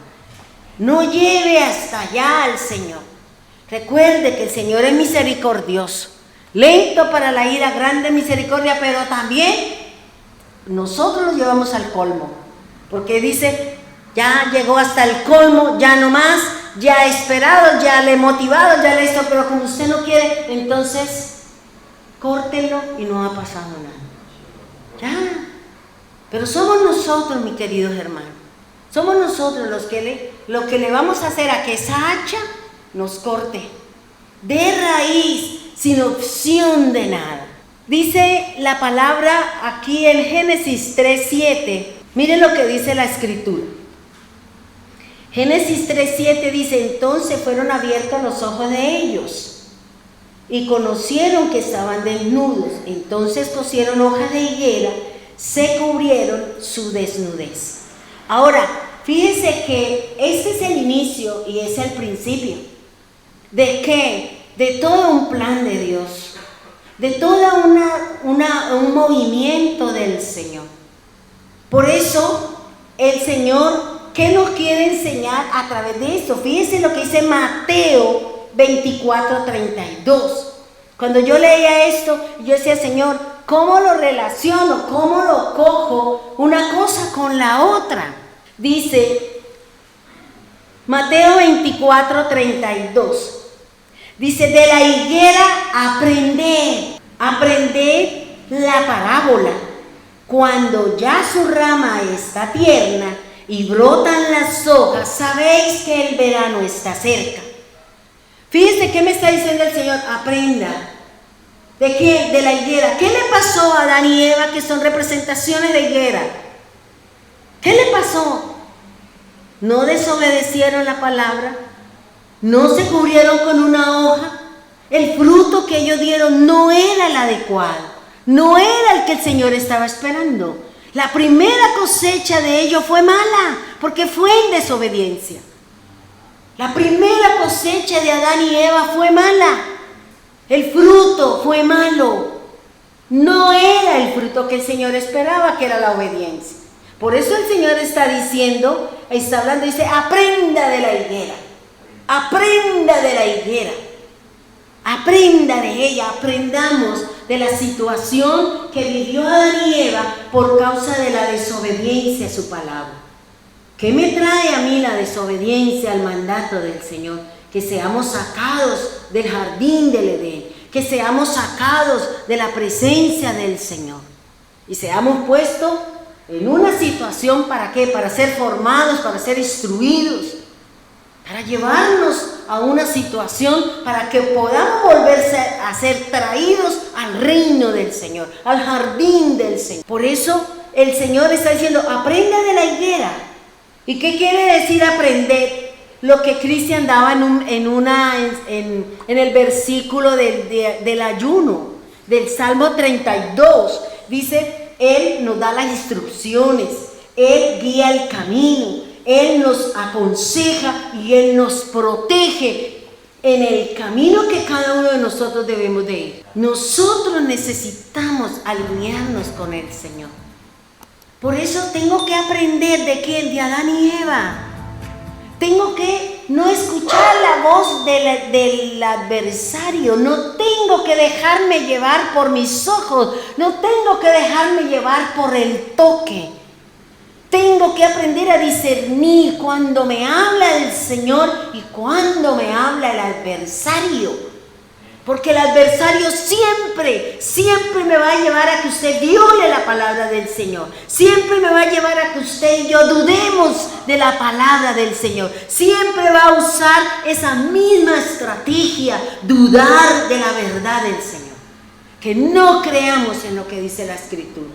No lleve hasta allá al Señor. Recuerde que el Señor es misericordioso, lento para la ira, grande misericordia, pero también nosotros lo llevamos al colmo. Porque dice, ya llegó hasta el colmo, ya no más, ya he esperado, ya le he motivado, ya le he esto, pero como usted no quiere, entonces córtenlo y no ha pasado nada. Ya. Pero somos nosotros, mis queridos hermanos, somos nosotros los que le vamos a hacer a que esa hacha nos corte de raíz, sin opción de nada. Dice la palabra aquí en Génesis 3:7, miren lo que dice la escritura. Génesis 3:7 dice, entonces fueron abiertos los ojos de ellos y conocieron que estaban desnudos. Entonces cosieron hojas de higuera, se cubrieron su desnudez. Ahora, fíjense que este es el inicio y es el principio. ¿De qué? De todo un plan de Dios, de todo un movimiento del Señor. Por eso el Señor, ¿qué nos quiere enseñar a través de esto? Fíjense lo que dice Mateo 24:32. Cuando yo leía esto, yo decía, Señor, ¿cómo lo relaciono? ¿Cómo lo cojo una cosa con la otra? Dice Mateo 24:32. Dice, de la higuera aprended la parábola. Cuando ya su rama está tierna y brotan las hojas, sabéis que el verano está cerca. Fíjense qué me está diciendo el Señor, aprenda. ¿De qué? De la higuera. ¿Qué le pasó a Adán y Eva, que son representaciones de higuera? ¿Qué le pasó? No desobedecieron la palabra, no se cubrieron con una hoja, el fruto que ellos dieron no era el adecuado, no era el que el Señor estaba esperando. La primera cosecha de ellos fue mala, porque fue en desobediencia. La primera cosecha de Adán y Eva fue mala, el fruto fue malo, no era el fruto que el Señor esperaba, que era la obediencia. Por eso el Señor está diciendo, está hablando, dice, aprenda de la higuera, aprenda de la higuera, aprenda de ella, aprendamos de la situación que vivió Adán y Eva por causa de la desobediencia a su palabra. ¿Qué me trae a mí la desobediencia al mandato del Señor? Que seamos sacados del jardín del Edén, que seamos sacados de la presencia del Señor y seamos puestos en una situación, ¿para qué? Para ser formados, para ser instruidos, para llevarnos a una situación para que podamos volverse a ser traídos al reino del Señor, al jardín del Señor. Por eso el Señor está diciendo, aprenda de la higuera. ¿Y qué quiere decir aprender? Lo que Cristian daba en el versículo del ayuno, del Salmo 32. Dice, Él nos da las instrucciones, Él guía el camino, Él nos aconseja y Él nos protege en el camino que cada uno de nosotros debemos de ir. Nosotros necesitamos alinearnos con el Señor. Por eso tengo que aprender de quién, de Adán y Eva. Tengo que no escuchar la voz del adversario, no tengo que dejarme llevar por mis ojos, no tengo que dejarme llevar por el toque. Tengo que aprender a discernir cuando me habla el Señor y cuando me habla el adversario. Porque el adversario siempre me va a llevar a que usted viole la palabra del Señor. Siempre me va a llevar a que usted y yo dudemos de la palabra del Señor. Siempre va a usar esa misma estrategia, dudar de la verdad del Señor. Que no creamos en lo que dice la Escritura.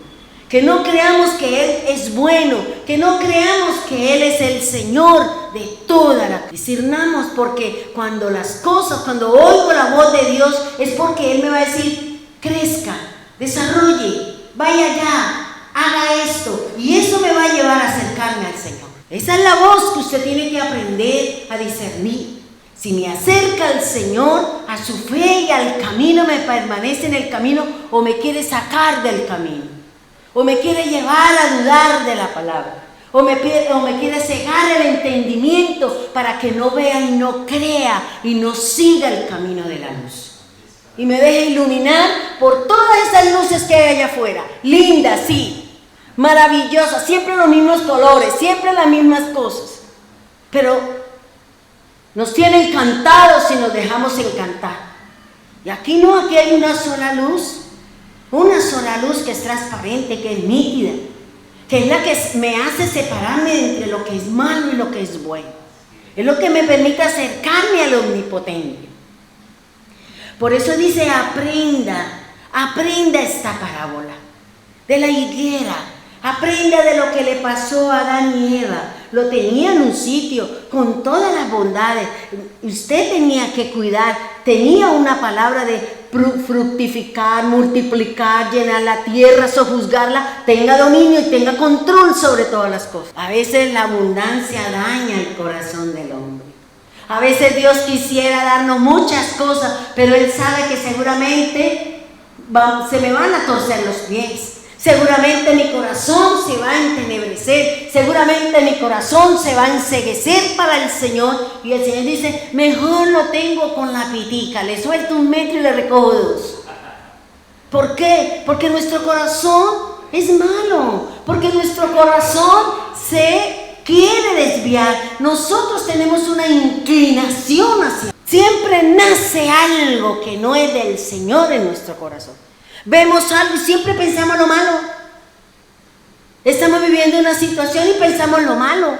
Que no creamos que Él es bueno, que no creamos que Él es el Señor de toda la... Discernamos, porque cuando oigo la voz de Dios, es porque Él me va a decir, crezca, desarrolle, vaya allá, haga esto. Y eso me va a llevar a acercarme al Señor. Esa es la voz que usted tiene que aprender a discernir. Si me acerca al Señor, a su fe y al camino, me permanece en el camino, o me quiere sacar del camino, o me quiere llevar a dudar de la palabra, o me quiere cegar el entendimiento para que no vea y no crea y no siga el camino de la luz. Y me deje iluminar por todas esas luces que hay allá afuera. Lindas, sí, maravillosas, siempre los mismos colores, siempre las mismas cosas. Pero nos tiene encantados si nos dejamos encantar. Y aquí no, aquí hay una sola luz que es transparente, que es nítida, que es la que me hace separarme entre lo que es malo y lo que es bueno. Es lo que me permite acercarme al Omnipotente. Por eso dice, aprenda esta parábola de la higuera. Aprenda de lo que le pasó a Adán y Eva. Lo tenía en un sitio con todas las bondades. Usted tenía que cuidar, tenía una palabra de fructificar, multiplicar, llenar la tierra, sojuzgarla, tenga dominio y tenga control sobre todas las cosas. A veces la abundancia daña el corazón del hombre. A veces Dios quisiera darnos muchas cosas, pero Él sabe que seguramente se me van a torcer los pies. Seguramente mi corazón se va a entenebrecer, seguramente mi corazón se va a enceguecer para el Señor. Y el Señor dice, mejor lo tengo con la pitica, le suelto 1 metro y le recojo 2. ¿Por qué? Porque nuestro corazón es malo, porque nuestro corazón se quiere desviar. Nosotros tenemos una inclinación hacia. Siempre nace algo que no es del Señor en nuestro corazón. Vemos algo y siempre pensamos lo malo. Estamos viviendo una situación y pensamos lo malo.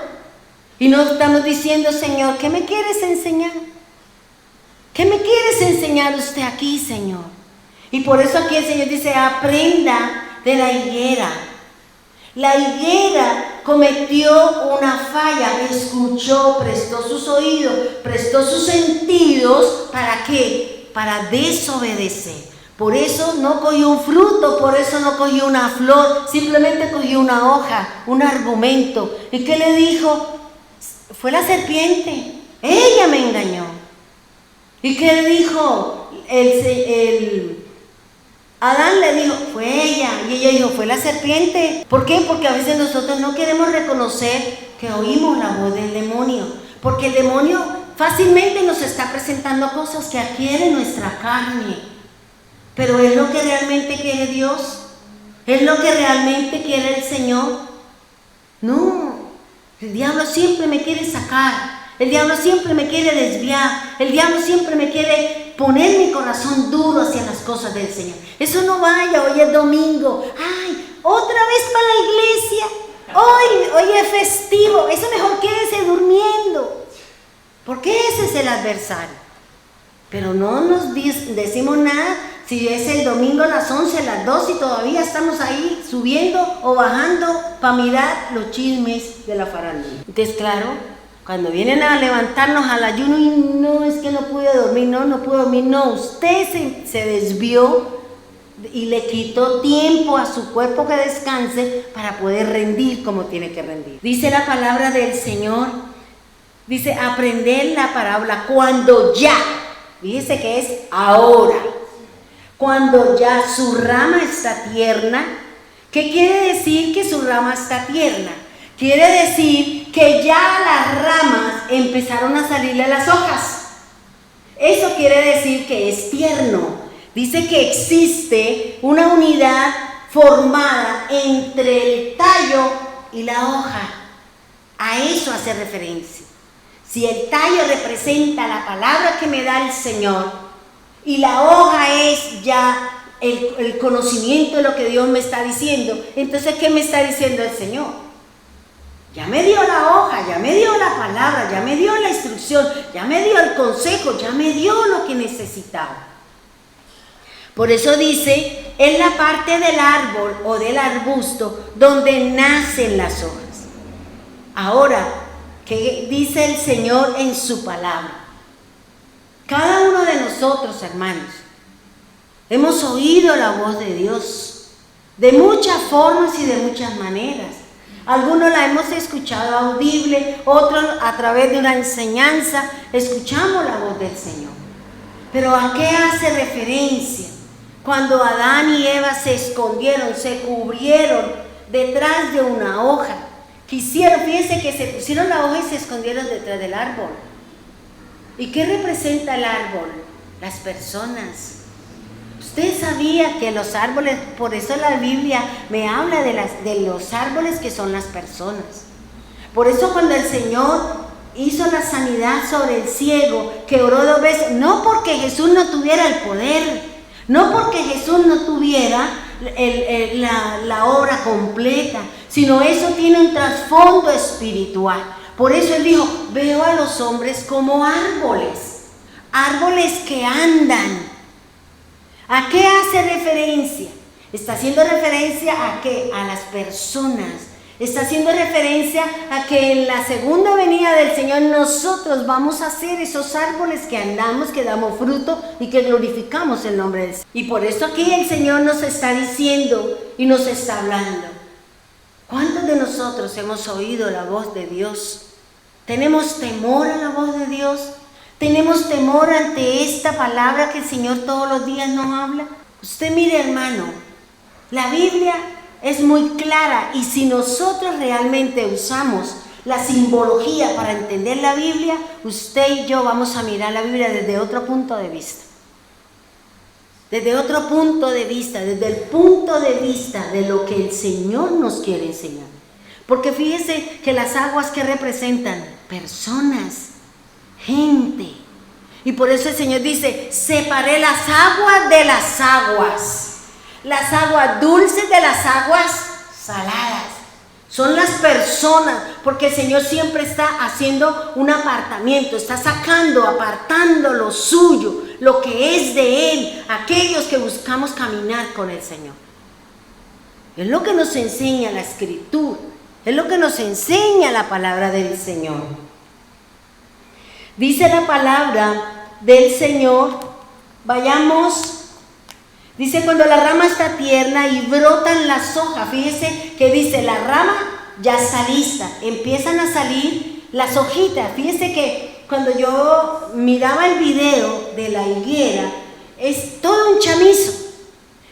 Y no estamos diciendo, Señor, ¿qué me quieres enseñar? ¿Qué me quieres enseñar usted aquí, Señor? Y por eso aquí el Señor dice, aprenda de la higuera. La higuera cometió una falla, escuchó, prestó sus oídos, prestó sus sentidos. ¿Para qué? Para desobedecer. Por eso no cogió un fruto, por eso no cogió una flor, simplemente cogió una hoja, un argumento. ¿Y qué le dijo? Fue la serpiente, ella me engañó. ¿Y qué le dijo? Adán le dijo, fue ella. Y ella dijo, fue la serpiente. ¿Por qué? Porque a veces nosotros no queremos reconocer que oímos la voz del demonio. Porque el demonio fácilmente nos está presentando cosas que adquiere nuestra carne. Pero ¿es lo que realmente quiere Dios? ¿Es lo que realmente quiere el Señor? No, el diablo siempre me quiere sacar, el diablo siempre me quiere desviar, el diablo siempre me quiere poner mi corazón duro hacia las cosas del Señor. Eso no vaya, hoy es domingo, ay, otra vez para la iglesia, hoy es festivo, eso mejor quédese durmiendo, porque ese es el adversario. Pero no nos decimos nada si es el domingo a las 11, a las 12 y todavía estamos ahí subiendo o bajando para mirar los chismes de la farándula. Entonces, claro, cuando vienen a levantarnos al ayuno y no, es que no pude dormir, no pude dormir, no, usted se desvió y le quitó tiempo a su cuerpo que descanse para poder rendir como tiene que rendir. Dice la palabra del Señor, dice, aprender la parábola cuando ya. Fíjese que es ahora, cuando ya su rama está tierna. ¿Qué quiere decir que su rama está tierna? Quiere decir que ya las ramas empezaron a salirle las hojas. Eso quiere decir que es tierno. Dice que existe una unidad formada entre el tallo y la hoja. A eso hace referencia. Si el tallo representa la palabra que me da el Señor y la hoja es ya el conocimiento de lo que Dios me está diciendo, entonces ¿qué me está diciendo el Señor? Ya me dio la hoja, ya me dio la palabra, ya me dio la instrucción, ya me dio el consejo, ya me dio lo que necesitaba. Por eso dice, es la parte del árbol o del arbusto donde nacen las hojas. Ahora, ¿qué dice el Señor en su palabra? Cada uno de nosotros, hermanos, hemos oído la voz de Dios de muchas formas y de muchas maneras. Algunos la hemos escuchado audible, otros a través de una enseñanza escuchamos la voz del Señor. Pero ¿a qué hace referencia? Cuando Adán y Eva se escondieron, se cubrieron detrás de una hoja. Fíjense que se pusieron la hoja y se escondieron detrás del árbol. ¿Y qué representa el árbol? Las personas. Usted sabía que los árboles, por eso la Biblia me habla de los árboles que son las personas. Por eso cuando el Señor hizo la sanidad sobre el ciego, que oró 2 veces, no porque Jesús no tuviera el poder, no porque Jesús no tuviera la obra completa, sino eso tiene un trasfondo espiritual. Por eso Él dijo, veo a los hombres como árboles, árboles que andan. ¿A qué hace referencia? Está haciendo referencia a qué? A las personas. Está haciendo referencia a que en la segunda venida del Señor nosotros vamos a ser esos árboles que andamos, que damos fruto y que glorificamos el nombre del Señor. Y por eso aquí el Señor nos está diciendo y nos está hablando. ¿Cuántos de nosotros hemos oído la voz de Dios? ¿Tenemos temor a la voz de Dios? ¿Tenemos temor ante esta palabra que el Señor todos los días nos habla? Usted mire, hermano, la Biblia es muy clara y si nosotros realmente usamos la simbología para entender la Biblia, usted y yo vamos a mirar la Biblia desde otro punto de vista. Desde otro punto de vista, desde el punto de vista de lo que el Señor nos quiere enseñar. Porque fíjese que las aguas que representan personas, gente. Y por eso el Señor dice, separé las aguas de las aguas dulces de las aguas saladas. Son las personas, porque el Señor siempre está haciendo un apartamiento, está apartando lo suyo, lo que es de Él, aquellos que buscamos caminar con el Señor. Es lo que nos enseña la Escritura, es lo que nos enseña la palabra del Señor. Dice la palabra del Señor, vayamos, dice cuando la rama está tierna y brotan las hojas, fíjese que dice la rama ya está lista, empiezan a salir las hojitas. Fíjese que cuando yo miraba el video de la higuera, es todo un chamizo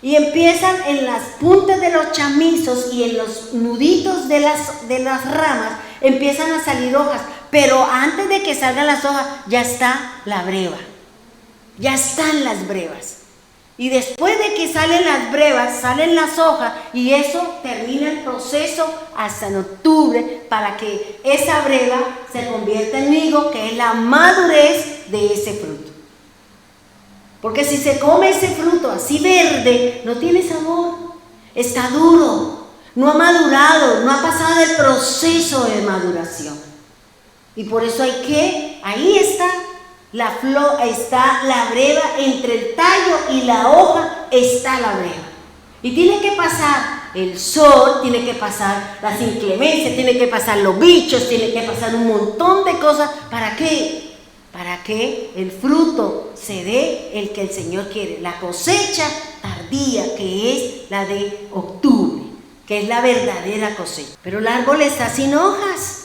y empiezan en las puntas de los chamizos y en los nuditos de las ramas empiezan a salir hojas. Pero antes de que salgan las hojas, ya está la breva. Ya están las brevas. Y después de que salen las brevas, salen las hojas. Y eso termina el proceso hasta en octubre para que esa breva se convierta en higo, que es la madurez de ese fruto. Porque si se come ese fruto así verde, no tiene sabor. Está duro. No ha madurado, no ha pasado el proceso de maduración. Y por eso ahí está la flor, está la breva, entre el tallo y la hoja está la breva. Y tiene que pasar el sol, tiene que pasar las inclemencias, tiene que pasar los bichos, tiene que pasar un montón de cosas. ¿Para qué? Para que el fruto se dé el que el Señor quiere. La cosecha tardía, que es la de octubre, que es la verdadera cosecha. Pero el árbol está sin hojas.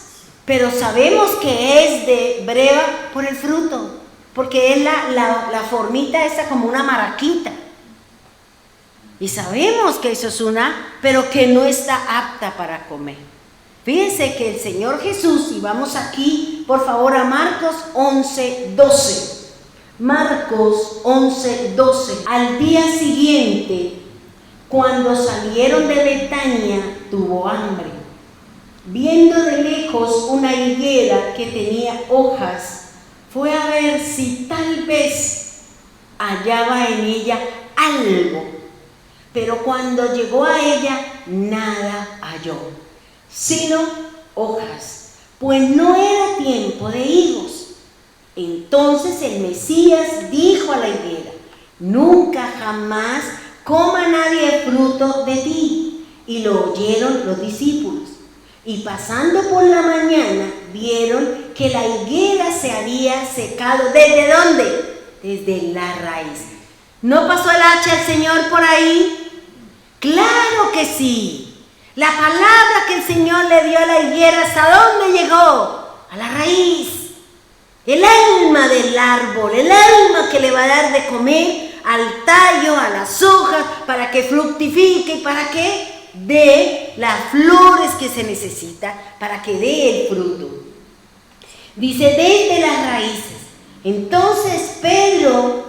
Pero sabemos que es de breva por el fruto, porque es la formita esa como una maraquita. Y sabemos que eso es pero que no está apta para comer. Fíjense que el Señor Jesús, y vamos aquí, por favor, a Marcos 11:12. Marcos 11:12. Al día siguiente, cuando salieron de Betania, tuvo hambre. Viendo de lejos una higuera que tenía hojas, fue a ver si tal vez hallaba en ella algo. Pero cuando llegó a ella, nada halló, sino hojas, pues no era tiempo de higos. Entonces el Mesías dijo a la higuera: nunca jamás coma nadie fruto de ti. Y lo oyeron los discípulos. Y pasando por la mañana, vieron que la higuera se había secado. ¿Desde dónde? Desde la raíz. ¿No pasó el hacha el Señor por ahí? ¡Claro que sí! La palabra que el Señor le dio a la higuera, ¿hasta dónde llegó? A la raíz. El alma del árbol, el alma que le va a dar de comer al tallo, a las hojas, para que fructifique y para que dé las flores que se necesita, para que dé el fruto. Dice, desde las raíces. Entonces Pedro,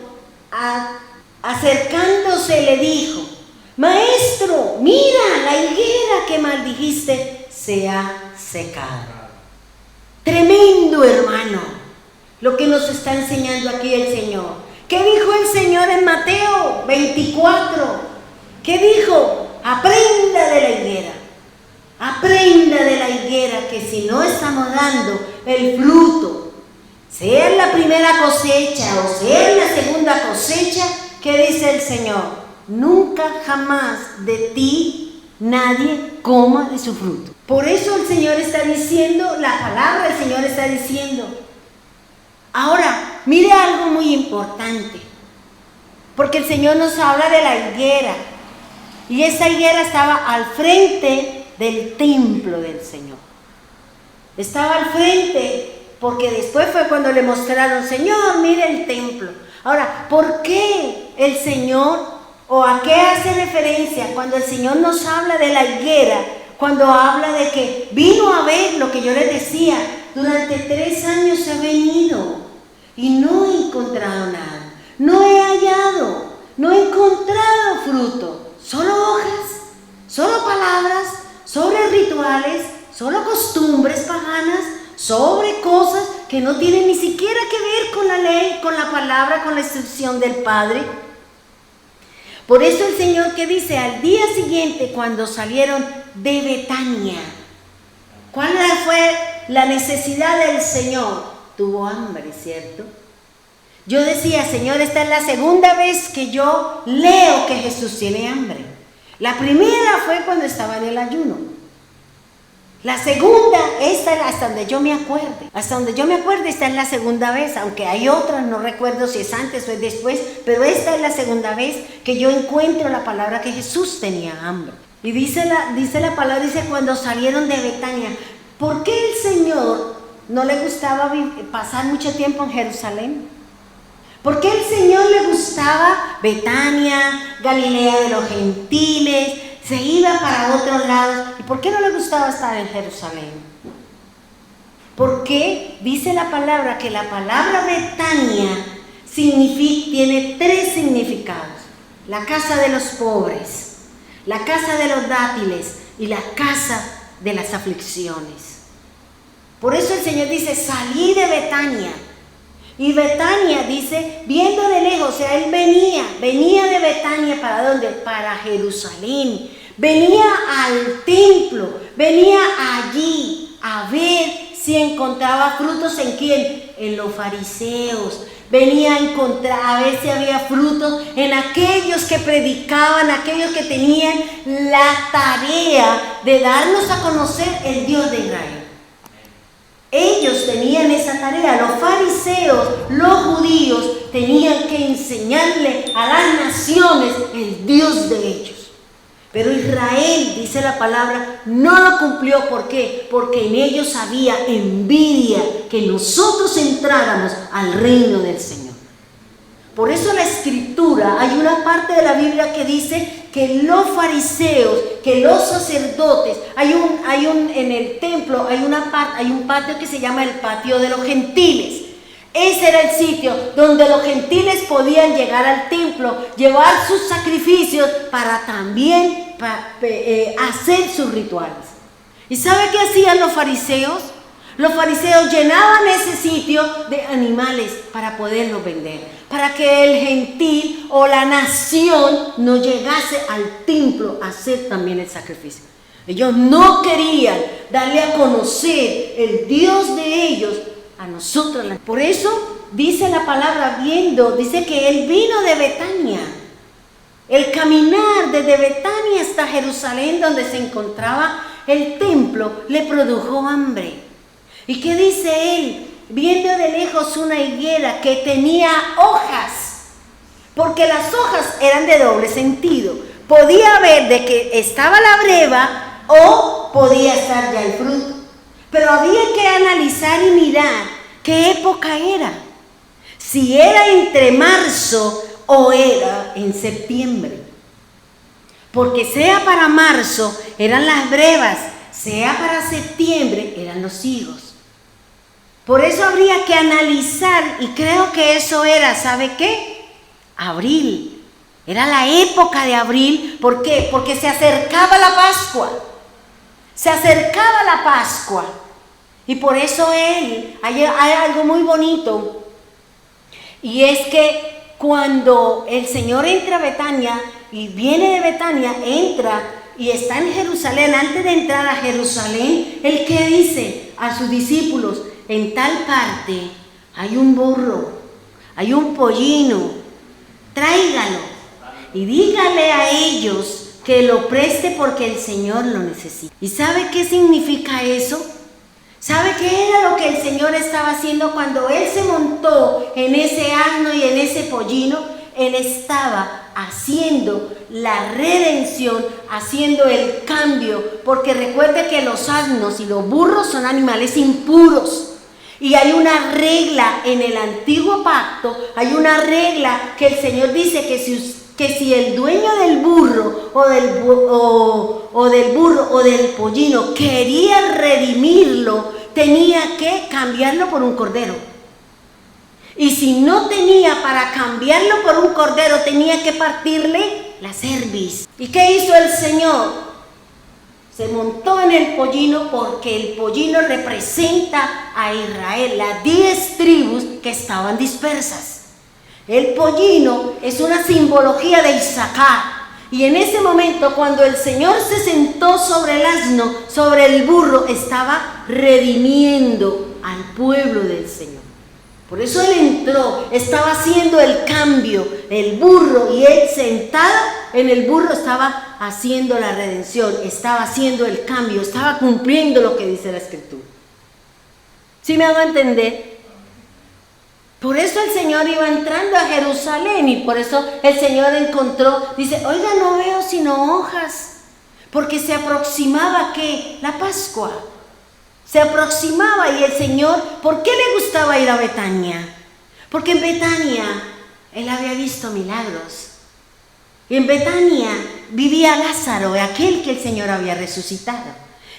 acercándose, le dijo, Maestro, mira, la higuera que maldijiste se ha secado. Tremendo, hermano, lo que nos está enseñando aquí el Señor. ¿Qué dijo el Señor en Mateo 24? ¿Qué dijo? Aprenda de la higuera. Aprenda de la higuera, que si no estamos dando el fruto, sea en la primera cosecha o sea en la segunda cosecha, ¿qué dice el Señor? Nunca jamás de ti nadie coma de su fruto. Por eso el Señor está diciendo, la palabra del Señor está diciendo. Ahora, mire algo muy importante, porque el Señor nos habla de la higuera, y esa higuera estaba al frente del templo del Señor. Estaba al frente, porque después fue cuando le mostraron, Señor, mire el templo. Ahora, ¿por qué el Señor, o a qué hace referencia cuando el Señor nos habla de la higuera? Cuando habla de que vino a ver lo que yo les decía, durante 3 años he venido y no he encontrado nada, no he hallado, no he encontrado fruto, solo hojas, solo palabras, sobre rituales, solo costumbres paganas, sobre cosas que no tienen ni siquiera que ver con la ley, con la palabra, con la instrucción del Padre. Por eso el Señor, que dice, al día siguiente, cuando salieron de Betania, ¿cuál fue la necesidad del Señor? Tuvo hambre, ¿cierto? Yo decía, Señor, esta es la segunda vez que yo leo que Jesús tiene hambre. La primera fue cuando estaba en el ayuno. La segunda, esta es hasta donde yo me acuerde. Hasta donde yo me acuerde, esta es la segunda vez, aunque hay otras, no recuerdo si es antes o es después, pero esta es la segunda vez que yo encuentro la palabra que Jesús tenía hambre. Y dice la palabra, dice, cuando salieron de Betania. ¿Por qué el Señor no le gustaba pasar mucho tiempo en Jerusalén? ¿Por qué el Señor le gustaba Betania, Galilea de los gentiles? Se iba para otros lados. ¿Y por qué no le gustaba estar en Jerusalén? Porque dice la palabra que la palabra Betania tiene 3 significados. La casa de los pobres, la casa de los dátiles y la casa de las aflicciones. Por eso el Señor dice, salí de Betania. Y Betania dice, viendo de lejos, o sea, él venía de Betania, ¿para dónde? Para Jerusalén. Venía al templo, venía allí a ver si encontraba frutos. ¿En quién? En los fariseos. Venía a ver si había frutos en aquellos que predicaban, aquellos que tenían la tarea de darnos a conocer el Dios de Israel. Ellos tenían esa tarea, los fariseos, los judíos, tenían que enseñarle a las naciones el Dios de ellos. Pero Israel, dice la palabra, no lo cumplió. ¿Por qué? Porque en ellos había envidia que nosotros entráramos al reino del Señor. Por eso la Escritura, hay una parte de la Biblia que dice que los fariseos, que los sacerdotes, en el templo hay un patio que se llama el patio de los gentiles. Ese era el sitio donde los gentiles podían llegar al templo, llevar sus sacrificios para también hacer sus rituales. ¿Y sabe qué hacían los fariseos? Los fariseos llenaban ese sitio de animales para poderlos vender, para que el gentil o la nación no llegase al templo a hacer también el sacrificio. Ellos no querían darle a conocer el Dios de ellos a nosotros. Por eso dice la palabra, dice que él vino de Betania. El caminar desde Betania hasta Jerusalén, donde se encontraba el templo, le produjo hambre. ¿Y qué dice él? Viendo de lejos una higuera que tenía hojas, porque las hojas eran de doble sentido. Podía ver de que estaba la breva o podía estar ya el fruto. Pero había que analizar y mirar qué época era. Si era entre marzo o era en septiembre. Porque sea para marzo eran las brevas, sea para septiembre eran los higos. Por eso habría que analizar, y creo que eso era, ¿sabe qué? Abril. Era la época de abril. ¿Por qué? Porque se acercaba la Pascua. Se acercaba la Pascua. Y por eso hay algo muy bonito. Y es que cuando el Señor entra a Betania y viene de Betania, entra y está en Jerusalén, antes de entrar a Jerusalén, ¿Él qué dice a sus discípulos? En tal parte hay un burro, hay un pollino, tráigalo y dígale a ellos que lo preste porque el Señor lo necesita. ¿Y sabe qué significa eso? ¿Sabe qué era lo que el Señor estaba haciendo cuando Él se montó en ese asno y en ese pollino? Él estaba haciendo la redención, haciendo el cambio, porque recuerde que los asnos y los burros son animales impuros. Y hay una regla en el antiguo pacto, hay una regla que el Señor dice que si el dueño del burro o del pollino quería redimirlo, tenía que cambiarlo por un cordero. Y si no tenía para cambiarlo por un cordero, tenía que partirle la cerviz. ¿Y qué hizo el Señor? Se montó en el pollino porque el pollino representa a Israel, las 10 tribus que estaban dispersas. El pollino es una simbología de Isaacar. Y en ese momento, cuando el Señor se sentó sobre el asno, sobre el burro, estaba redimiendo al pueblo del Señor. Por eso Él entró, estaba haciendo el cambio, el burro, y Él sentado en el burro estaba haciendo la redención, estaba haciendo el cambio, estaba cumpliendo lo que dice la Escritura. ¿Sí me hago entender? Por eso el Señor iba entrando a Jerusalén y por eso el Señor encontró, dice, oiga, no veo sino hojas, porque se aproximaba, ¿qué? La Pascua. Se aproximaba y el Señor, ¿por qué le gustaba ir a Betania? Porque en Betania Él había visto milagros. En Betania vivía Lázaro, aquel que el Señor había resucitado.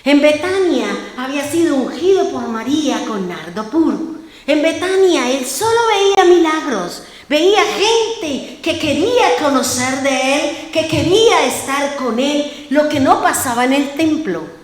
En Betania había sido ungido por María con nardo puro. En Betania Él solo veía milagros, veía gente que quería conocer de Él, que quería estar con Él, lo que no pasaba en el templo.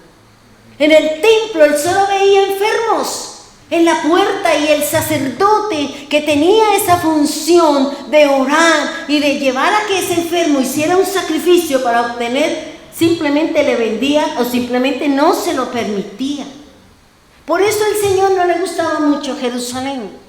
En el templo Él solo veía enfermos en la puerta y el sacerdote que tenía esa función de orar y de llevar a que ese enfermo hiciera un sacrificio para obtener, simplemente le vendía o simplemente no se lo permitía. Por eso al Señor no le gustaba mucho Jerusalén.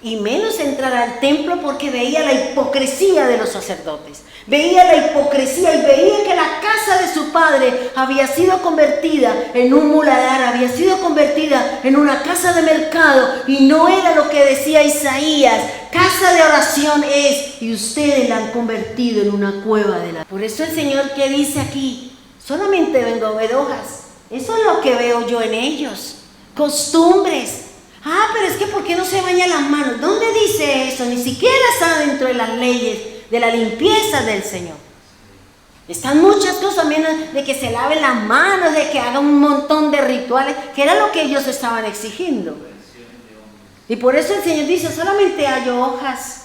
Y menos entrar al templo porque veía la hipocresía de los sacerdotes. Veía la hipocresía y veía que la casa de su padre había sido convertida en un muladar, había sido convertida en una casa de mercado y no era lo que decía Isaías. Casa de oración es y ustedes la han convertido en una cueva de la... Por eso el Señor que dice aquí, solamente vengo a ver hojas. Eso es lo que veo yo en ellos. Costumbres. Ah, pero es que ¿por qué no se bañan las manos? ¿Dónde dice eso? Ni siquiera está dentro de las leyes de la limpieza del Señor. Están muchas cosas también de que se laven las manos, de que hagan un montón de rituales, que era lo que ellos estaban exigiendo. Y por eso el Señor dice, solamente hallo hojas.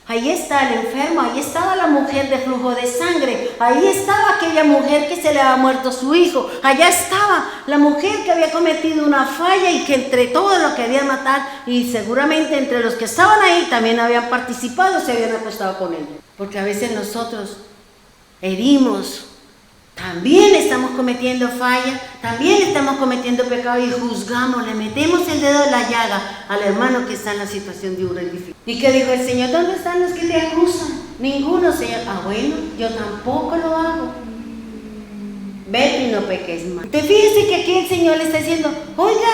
Ahí está el enfermo, ahí estaba la mujer de flujo de sangre, ahí estaba aquella mujer que se le había muerto su hijo, allá estaba la mujer que había cometido una falla y que entre todos lo querían matar y seguramente entre los que estaban ahí también habían participado, se habían acostado con él. Porque a veces nosotros herimos, también estamos cometiendo fallas, también estamos cometiendo pecado y juzgamos, le metemos el dedo en la llaga al hermano que está en la situación de un difícil. ¿Y qué dijo el Señor? ¿Dónde están los que te acusan? Ninguno, Señor. Ah, bueno, yo tampoco lo hago. Vete y no peques más. Te fíjese que aquí el Señor le está diciendo, oiga,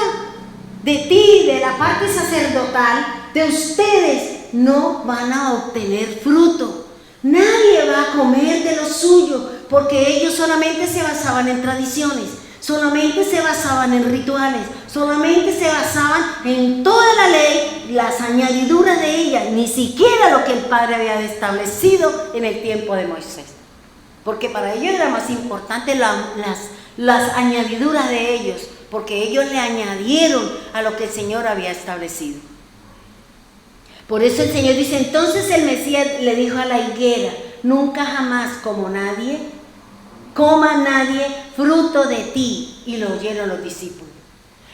de ti, de la parte sacerdotal, de ustedes no van a obtener fruto. Nadie va a comer de lo suyo. porque ellos solamente se basaban en tradiciones, solamente se basaban en rituales, solamente se basaban en toda la ley, las añadiduras de ella, ni siquiera lo que el Padre había establecido en el tiempo de Moisés. Porque para ellos era más importante las añadiduras de ellos, porque ellos le añadieron a lo que el Señor había establecido. Por eso el Señor dice, entonces el Mesías le dijo a la higuera, nunca jamás coma nadie fruto de ti. Y lo oyeron los discípulos.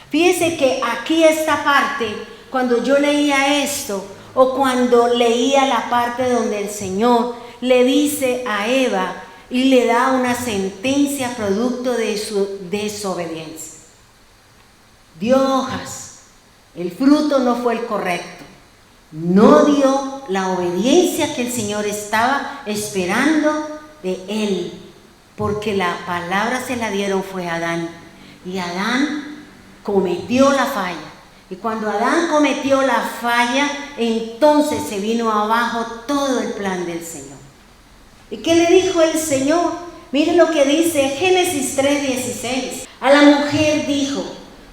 Fíjese que aquí esta parte, cuando yo leía esto, o cuando leía la parte donde el Señor le dice a Eva y le da una sentencia producto de su desobediencia. Dio hojas, el fruto no fue el correcto. No dio la obediencia que el Señor estaba esperando de él, porque la palabra se la dieron fue a Adán, y Adán cometió la falla, y cuando Adán cometió la falla, entonces se vino abajo todo el plan del Señor. ¿Y qué le dijo el Señor? Miren lo que dice Génesis 3:16. A la mujer dijo,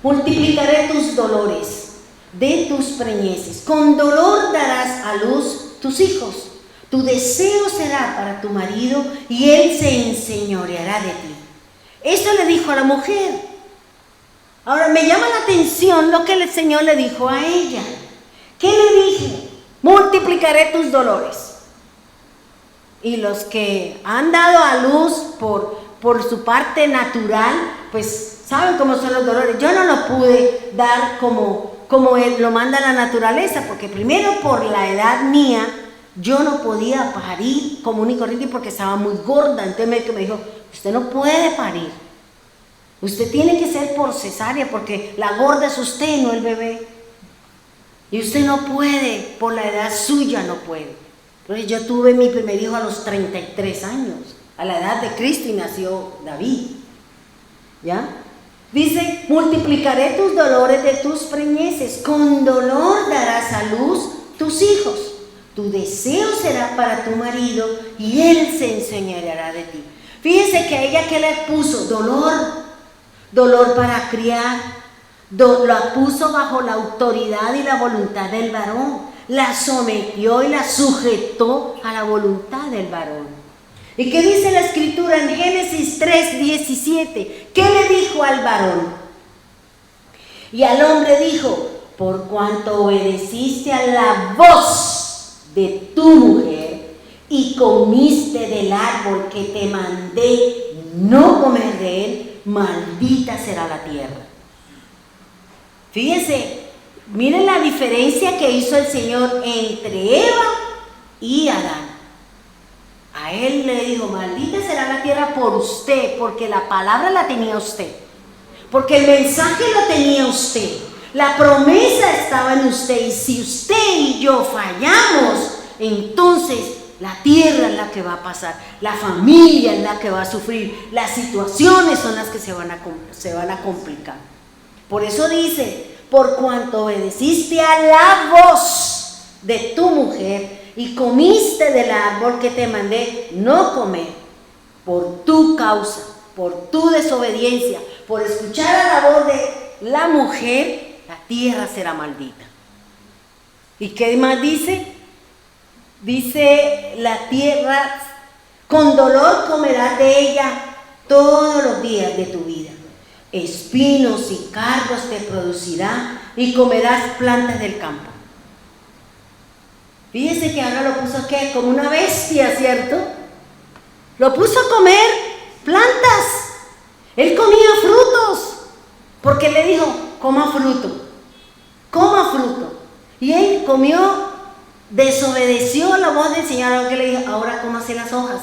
multiplicaré tus dolores de tus preñeces, con dolor darás a luz tus hijos, tu deseo será para tu marido y él se enseñoreará de ti. Esto le dijo a la mujer. Ahora me llama la atención lo que el Señor le dijo a ella. ¿Qué le dije? Multiplicaré tus dolores. Y los que han dado a luz por su parte natural, pues saben cómo son los dolores. Yo no lo pude dar como él lo manda la naturaleza, porque primero por la edad mía, yo no podía parir común y corriente porque estaba muy gorda. Entonces me dijo, usted no puede parir, usted tiene que ser por cesárea, porque la gorda es usted, no el bebé, y usted no puede, por la edad suya no puede. Entonces yo tuve mi primer hijo a los 33 años, a la edad de Cristo, y nació David, ¿ya? Dice, multiplicaré tus dolores de tus preñeces, con dolor darás a luz tus hijos, tu deseo será para tu marido y él se enseñoreará de ti. Fíjense que a ella, ¿qué le puso? Dolor para criar, la puso bajo la autoridad y la voluntad del varón, la sometió y la sujetó a la voluntad del varón. ¿Y qué dice la Escritura en Génesis 3:17? ¿Qué le dijo al varón? Y al hombre dijo, por cuanto obedeciste a la voz de tu mujer y comiste del árbol que te mandé no comer de él, maldita será la tierra. Fíjense, miren la diferencia que hizo el Señor entre Eva y Adán. A él le dijo, maldita será la tierra por usted, porque la palabra la tenía usted, porque el mensaje lo tenía usted, la promesa estaba en usted, y si usted y yo fallamos, entonces la tierra es la que va a pasar, la familia es la que va a sufrir, las situaciones son las que se van a complicar. Por eso dice, por cuanto obedeciste a la voz de tu mujer y comiste del árbol que te mandé no comer, por tu causa, por tu desobediencia, por escuchar a la voz de la mujer, la tierra será maldita. ¿Y qué más dice? Dice, la tierra, con dolor comerás de ella todos los días de tu vida. Espinos y cardos te producirá y comerás plantas del campo. Fíjese que ahora lo puso ¿qué? Como una bestia, ¿cierto? Lo puso a comer plantas. Él comía frutos, porque le dijo, coma fruto, coma fruto. Y él comió, desobedeció la voz del Señor, aunque le dijo, ahora cómase las hojas.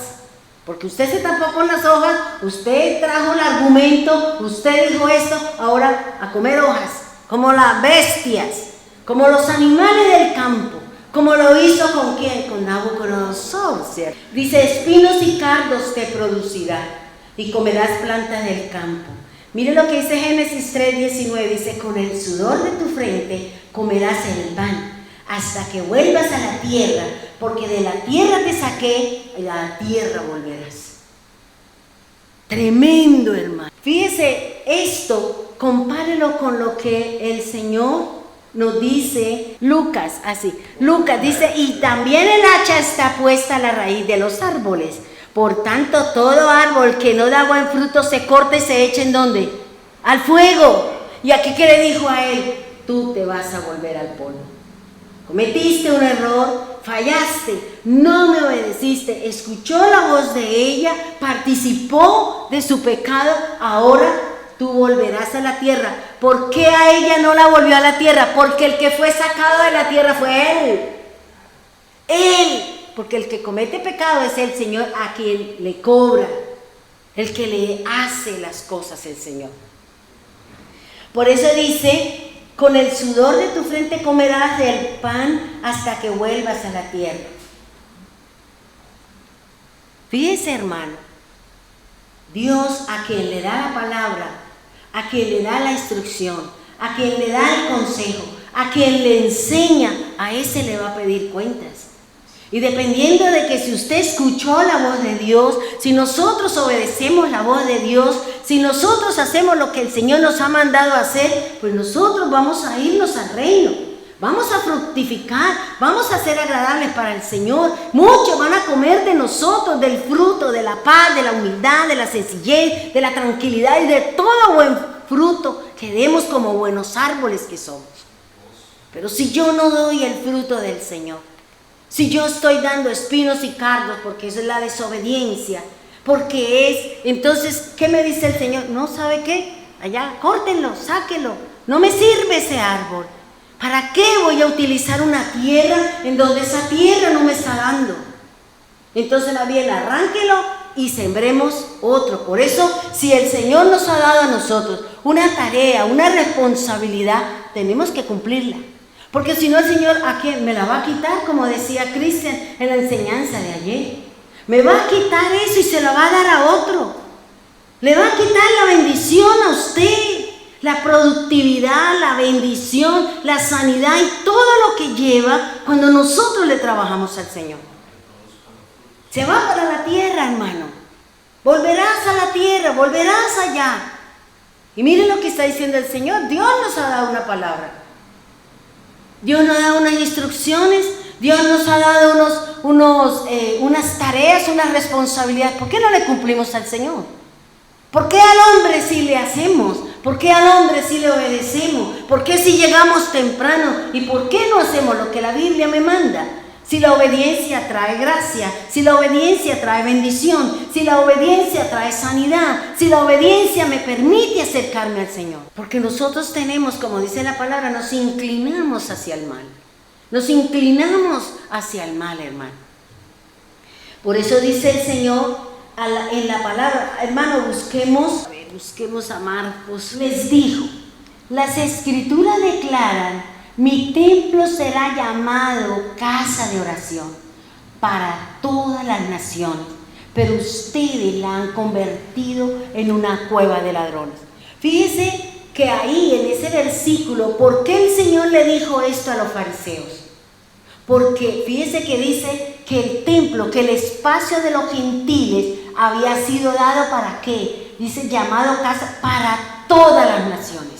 Porque usted se tapó con las hojas, usted trajo el argumento, usted dijo esto, ahora a comer hojas, como las bestias, como los animales del campo. Como lo hizo ¿con quién? Con Nabucodonosor, ¿cierto? Dice, espinos y cardos te producirá y comerás plantas del campo. Miren lo que dice Génesis 3:19, dice, con el sudor de tu frente comerás el pan, hasta que vuelvas a la tierra, porque de la tierra te saqué y a la tierra volverás. Tremendo, hermano. Fíjese, esto, compárelo con lo que el Señor nos dice, Lucas, así. Lucas dice, y también el hacha está puesta a la raíz de los árboles. Por tanto, todo árbol que no da buen fruto se corta y se echa ¿en dónde? Al fuego. ¿Y aquí qué le dijo a él? Tú te vas a volver al polvo. Cometiste un error, fallaste, no me obedeciste, escuchó la voz de ella, participó de su pecado, ahora tú volverás a la tierra. ¿Por qué a ella no la volvió a la tierra? Porque el que fue sacado de la tierra fue él. Él, porque el que comete pecado es el Señor a quien le cobra, el que le hace las cosas el Señor. Por eso dice, con el sudor de tu frente comerás del pan hasta que vuelvas a la tierra. Fíjese, hermano, Dios a quien le da la palabra, a quien le da la instrucción, a quien le da el consejo, a quien le enseña, a ese le va a pedir cuentas. Y dependiendo de que si usted escuchó la voz de Dios, si nosotros obedecemos la voz de Dios, si nosotros hacemos lo que el Señor nos ha mandado a hacer, pues nosotros vamos a irnos al reino, vamos a fructificar, vamos a ser agradables para el Señor. Muchos van a comer de nosotros, del fruto, de la paz, de la humildad, de la sencillez, de la tranquilidad y de todo buen fruto que demos como buenos árboles que somos. Pero si yo no doy el fruto del Señor, si yo estoy dando espinos y cardos, porque eso es la desobediencia, porque es, entonces, ¿qué me dice el Señor? No, ¿sabe qué? Allá, córtenlo, sáquenlo, no me sirve ese árbol. ¿Para qué voy a utilizar una tierra en donde esa tierra no me está dando? Entonces, más bien, arránquelo y sembremos otro. Por eso, si el Señor nos ha dado a nosotros una tarea, una responsabilidad, tenemos que cumplirla. Porque si no, el Señor, ¿a quién? Me la va a quitar, como decía Cristian en la enseñanza de ayer. Me va a quitar eso y se la va a dar a otro. Le va a quitar la bendición a usted, la productividad, la bendición, la sanidad y todo lo que lleva cuando nosotros le trabajamos al Señor. Se va para la tierra, hermano. Volverás a la tierra, volverás allá. Y miren lo que está diciendo el Señor. Dios nos ha dado una palabra. Dios nos ha dado unas instrucciones, Dios nos ha dado unas tareas, unas responsabilidades. ¿Por qué no le cumplimos al Señor? ¿Por qué al hombre sí le hacemos? ¿Por qué al hombre sí le obedecemos? ¿Por qué si llegamos temprano? ¿Y por qué no hacemos lo que la Biblia me manda? Si la obediencia trae gracia, si la obediencia trae bendición, si la obediencia trae sanidad, si la obediencia me permite acercarme al Señor. Porque nosotros tenemos, como dice la palabra, nos inclinamos hacia el mal. Nos inclinamos hacia el mal, hermano. Por eso dice el Señor en la palabra, hermano, busquemos a Marcos. Les dijo, las Escrituras declaran: mi templo será llamado casa de oración para todas las naciones, pero ustedes la han convertido en una cueva de ladrones. Fíjese que ahí en ese versículo, ¿por qué el Señor le dijo esto a los fariseos? Porque fíjese que dice que el templo, que el espacio de los gentiles había sido dado ¿para qué? Dice llamado casa para todas las naciones.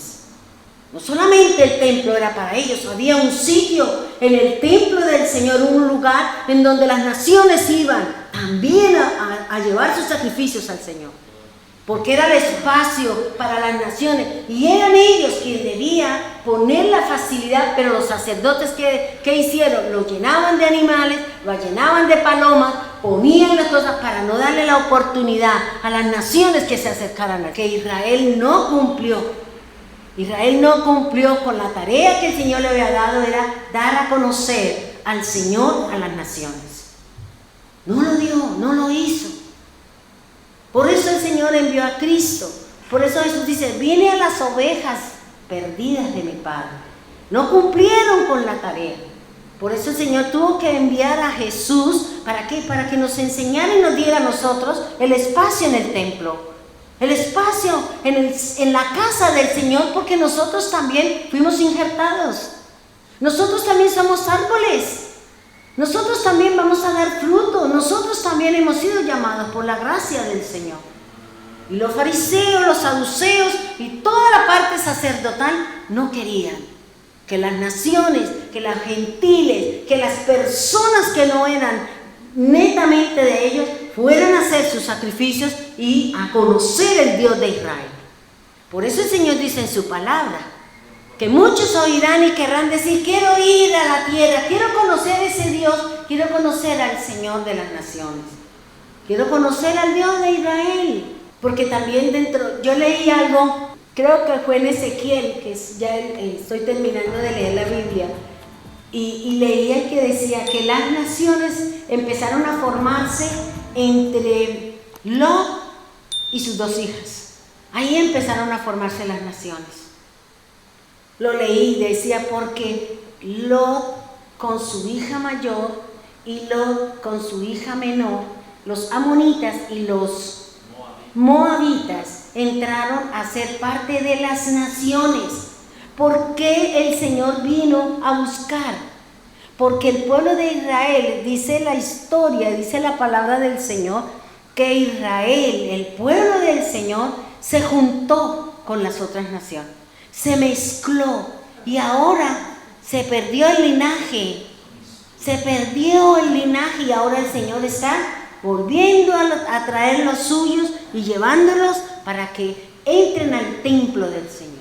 No solamente el templo era para ellos, había un sitio en el templo del Señor, un lugar en donde las naciones iban también a llevar sus sacrificios al Señor. Porque era el espacio para las naciones y eran ellos quienes debían poner la facilidad, pero los sacerdotes ¿qué hicieron? Lo llenaban de animales, lo llenaban de palomas, ponían las cosas para no darle la oportunidad a las naciones que se acercaran a que Israel no cumplió. Israel no cumplió con la tarea que el Señor le había dado, era dar a conocer al Señor a las naciones. No lo dio, no lo hizo. Por eso el Señor envió a Cristo. Por eso Jesús dice, vine a las ovejas perdidas de mi Padre. No cumplieron con la tarea. Por eso el Señor tuvo que enviar a Jesús, ¿para qué? Para que nos enseñara y nos diera a nosotros el espacio en el templo. El espacio en la casa del Señor, porque nosotros también fuimos injertados. Nosotros también somos árboles. Nosotros también vamos a dar fruto. Nosotros también hemos sido llamados por la gracia del Señor. Y los fariseos, los saduceos y toda la parte sacerdotal no querían que las naciones, que las gentiles, que las personas que no eran netamente de ellos fueran a hacer sus sacrificios y a conocer el Dios de Israel. Por eso el Señor dice en su palabra que muchos oirán y querrán decir: quiero ir a la tierra, quiero conocer ese Dios, quiero conocer al Señor de las naciones, quiero conocer al Dios de Israel. Porque también yo leí algo, creo que fue en Ezequiel, que ya estoy terminando de leer la Biblia, y leía que decía que las naciones empezaron a formarse entre Lot y sus dos hijas. Ahí empezaron a formarse las naciones. Lo leí, decía, porque Lot con su hija mayor y Lot con su hija menor, los amonitas y los moabitas entraron a ser parte de las naciones. ¿Por qué el Señor vino a buscar? Porque el pueblo de Israel, dice la historia, dice la palabra del Señor, que Israel, el pueblo del Señor, se juntó con las otras naciones, se mezcló y ahora se perdió el linaje, y ahora el Señor está volviendo a traer los suyos y llevándolos para que entren al templo del Señor.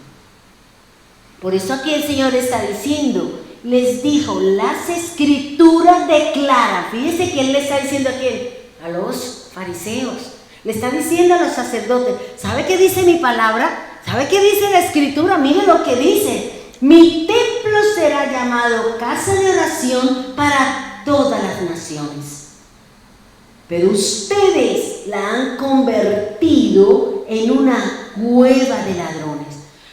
Por eso aquí el Señor está diciendo, les dijo, las escrituras declaran. Fíjense que Él le está diciendo a quién, a los fariseos, le está diciendo a los sacerdotes, ¿sabe qué dice mi palabra? ¿Sabe qué dice la escritura? Mire lo que dice: mi templo será llamado casa de oración para todas las naciones. Pero ustedes la han convertido en una cueva de ladrones.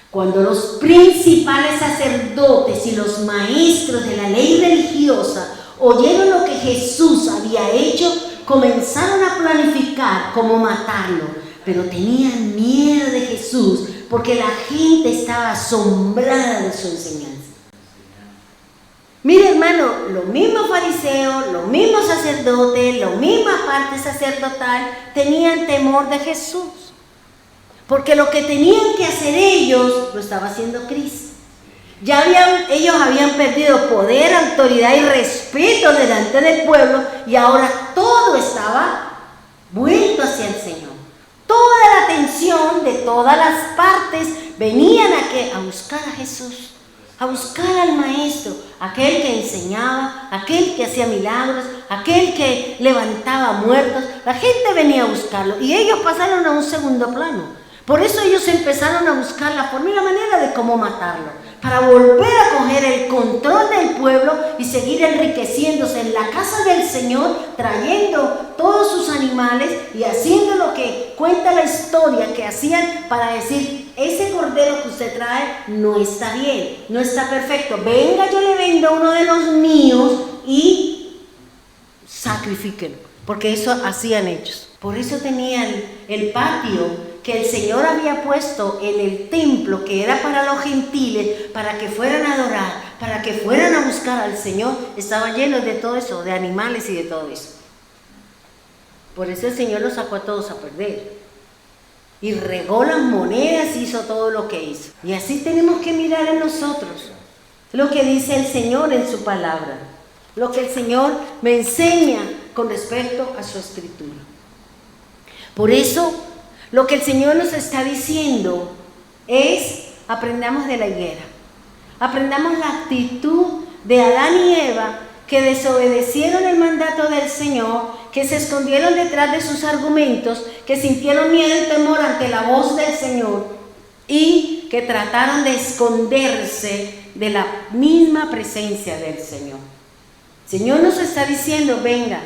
Cuando los principales sacerdotes y los maestros de la ley religiosa oyeron lo que Jesús había hecho, comenzaron a planificar cómo matarlo, pero tenían miedo de Jesús porque la gente estaba asombrada de su enseñanza. Mire, hermano, los mismos fariseos, los mismos sacerdotes, la misma parte sacerdotal tenían temor de Jesús. Porque lo que tenían que hacer ellos lo estaba haciendo Cristo. Ellos habían perdido poder, autoridad y respeto delante del pueblo, y ahora todo estaba vuelto hacia el Señor. Toda la atención de todas las partes venían a buscar a Jesús, a buscar al Maestro, aquel que enseñaba, aquel que hacía milagros, aquel que levantaba muertos. La gente venía a buscarlo y ellos pasaron a un segundo plano. Por eso ellos empezaron a buscar la forma y la manera de cómo matarlo, para volver a coger el control del pueblo y seguir enriqueciéndose en la casa del Señor, trayendo todos sus animales y haciendo lo que cuenta la historia que hacían para decir: ese cordero que usted trae no está bien, no está perfecto, venga, yo le vendo uno de los míos y sacrifíquenlo, porque eso hacían ellos. Por eso tenían el patio que el Señor había puesto en el templo, que era para los gentiles, para que fueran a adorar, para que fueran a buscar al Señor, estaba lleno de todo eso, de animales y de todo eso. Por eso el Señor los sacó a todos a perder. Y regó las monedas y hizo todo lo que hizo. Y así tenemos que mirar en nosotros lo que dice el Señor en su palabra, lo que el Señor me enseña con respecto a su escritura. Por eso, lo que el Señor nos está diciendo es: aprendamos de la higuera, aprendamos la actitud de Adán y Eva, que desobedecieron el mandato del Señor, que se escondieron detrás de sus argumentos, que sintieron miedo y temor ante la voz del Señor y que trataron de esconderse de la misma presencia del Señor. El Señor nos está diciendo: venga,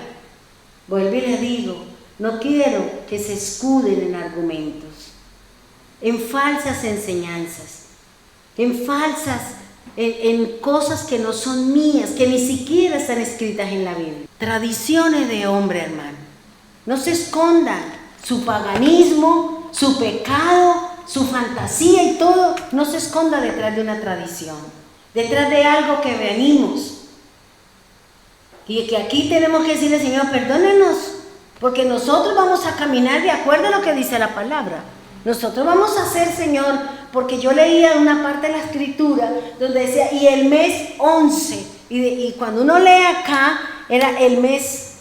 vuelvo y le digo, no quiero que se escuden en argumentos, en falsas enseñanzas, en cosas que no son mías, que ni siquiera están escritas en la Biblia. Tradiciones de hombre, hermano. No se escondan su paganismo, su pecado, su fantasía y todo. No se esconda detrás de una tradición, detrás de algo que venimos. Y que aquí tenemos que decirle: Señor, perdónenos Porque nosotros vamos a caminar de acuerdo a lo que dice la palabra. Nosotros vamos a hacer, Señor, porque yo leía una parte de la escritura donde decía, y el mes 11, y cuando uno lee acá, era el mes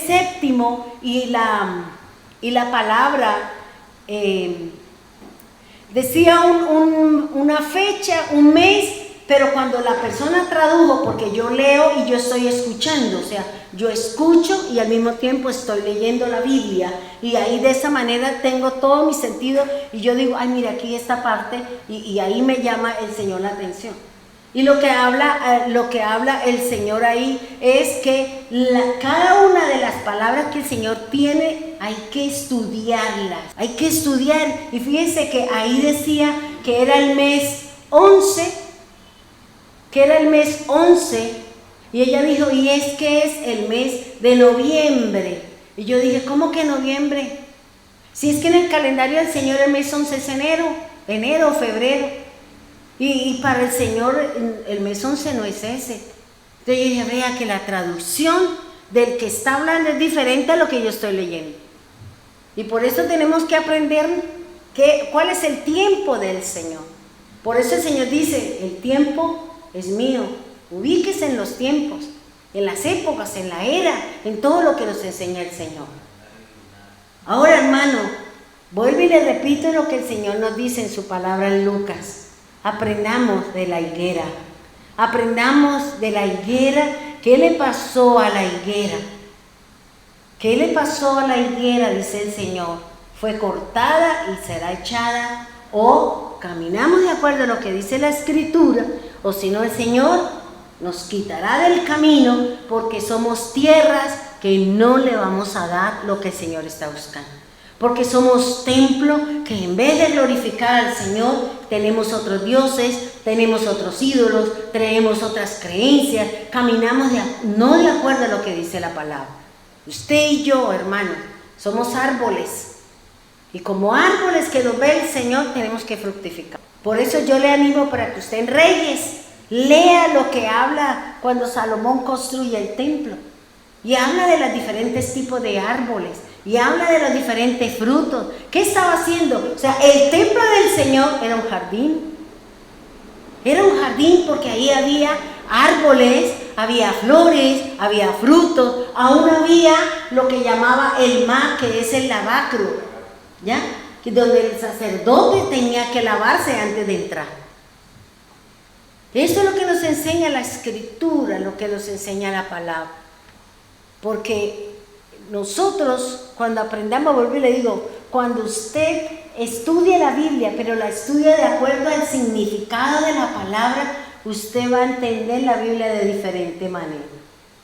séptimo, y la palabra decía una fecha, un mes, pero cuando la persona tradujo, porque yo leo y yo estoy escuchando, o sea, yo escucho y al mismo tiempo estoy leyendo la Biblia, y ahí de esa manera tengo todo mi sentido, y yo digo, ay, mira, aquí esta parte, y ahí me llama el Señor la atención. Y lo que habla el Señor ahí es que cada una de las palabras que el Señor tiene hay que estudiarlas, hay que estudiar. Y fíjense que ahí decía que era el mes 11, y ella dijo, y es que es el mes de noviembre. Y yo dije, ¿cómo que noviembre? Si es que en el calendario del Señor el mes 11 es enero, febrero. Y para el Señor el mes 11 no es ese. Entonces yo dije, vea que la traducción del que está hablando es diferente a lo que yo estoy leyendo. Y por eso tenemos que aprender cuál es el tiempo del Señor. Por eso el Señor dice, el tiempo es mío. Ubíquese en los tiempos, en las épocas, en la era, en todo lo que nos enseña el Señor. Ahora, hermano, vuelvo y le repito lo que el Señor nos dice en su palabra en Lucas. Aprendamos de la higuera. Aprendamos de la higuera. ¿Qué le pasó a la higuera? ¿Qué le pasó a la higuera? Dice el Señor. Fue cortada y será echada. O caminamos de acuerdo a lo que dice la Escritura, o si no, el Señor nos quitará del camino, porque somos tierras que no le vamos a dar lo que el Señor está buscando. Porque somos templo que en vez de glorificar al Señor, tenemos otros dioses, tenemos otros ídolos, tenemos otras creencias, caminamos no de acuerdo a lo que dice la palabra. Usted y yo, hermano, somos árboles. Y como árboles que nos ve el Señor, tenemos que fructificar. Por eso yo le animo para que usted en Reyes lea lo que habla cuando Salomón construye el templo. Y habla de los diferentes tipos de árboles. Y habla de los diferentes frutos. ¿Qué estaba haciendo? O sea, el templo del Señor era un jardín. Era un jardín porque ahí había árboles, había flores, había frutos. Aún había lo que llamaba el ma, que es el lavacro, ¿ya? Donde el sacerdote tenía que lavarse antes de entrar. Eso es lo que nos enseña la Escritura, lo que nos enseña la palabra. Porque nosotros, cuando aprendamos, vuelvo y le digo, cuando usted estudie la Biblia, pero la estudia de acuerdo al significado de la palabra, usted va a entender la Biblia de diferente manera.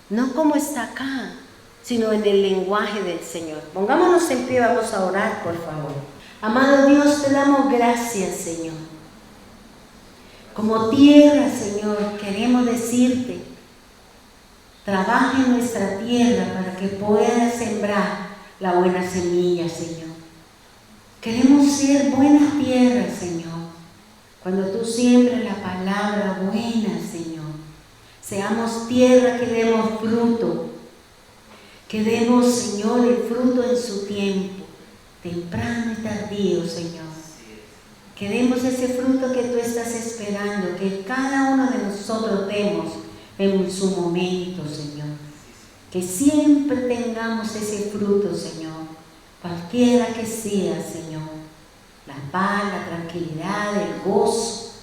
No como está acá, sino en el lenguaje del Señor. Pongámonos en pie, vamos a orar, por favor. Amado Dios, te damos gracias, Señor. Como tierra, Señor, queremos decirte, trabaja en nuestra tierra para que pueda sembrar la buena semilla, Señor. Queremos ser buena tierra, Señor. Cuando tú siembres la palabra buena, Señor, seamos tierra que demos fruto. Que demos, Señor, el fruto en su tiempo, temprano y tardío, Señor. Que demos ese fruto que tú estás esperando, que cada uno de nosotros demos en su momento, Señor. Que siempre tengamos ese fruto, Señor, cualquiera que sea, Señor. La paz, la tranquilidad, el gozo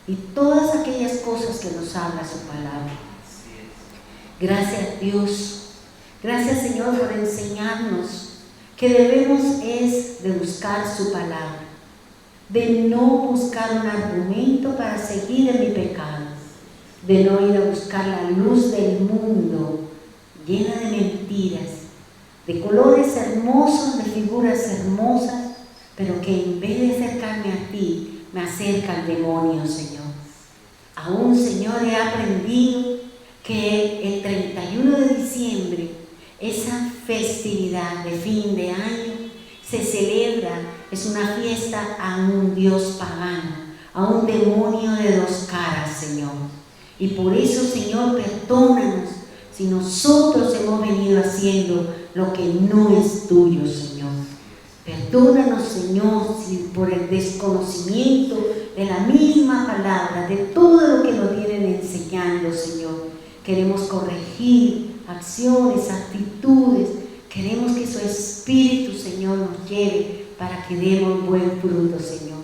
y todas aquellas cosas que nos habla su palabra. Gracias, Dios. Gracias, Señor, por enseñarnos que debemos es de buscar su palabra, de no buscar un argumento para seguir en mi pecado, de no ir a buscar la luz del mundo llena de mentiras, de colores hermosos, de figuras hermosas, pero que en vez de acercarme a ti, me acerca al demonio, Señor. Aún, Señor, he aprendido que el 31 de diciembre, esa festividad de fin de año, se celebra, es una fiesta a un Dios pagano, a un demonio de dos caras, Señor. Y por eso, Señor, perdónanos si nosotros hemos venido haciendo lo que no es tuyo, Señor. Perdónanos, Señor, si por el desconocimiento de la misma palabra, de todo lo que nos vienen enseñando, Señor, queremos corregir acciones, actitudes. Queremos que su Espíritu, Señor, nos lleve para que demos buen fruto, Señor.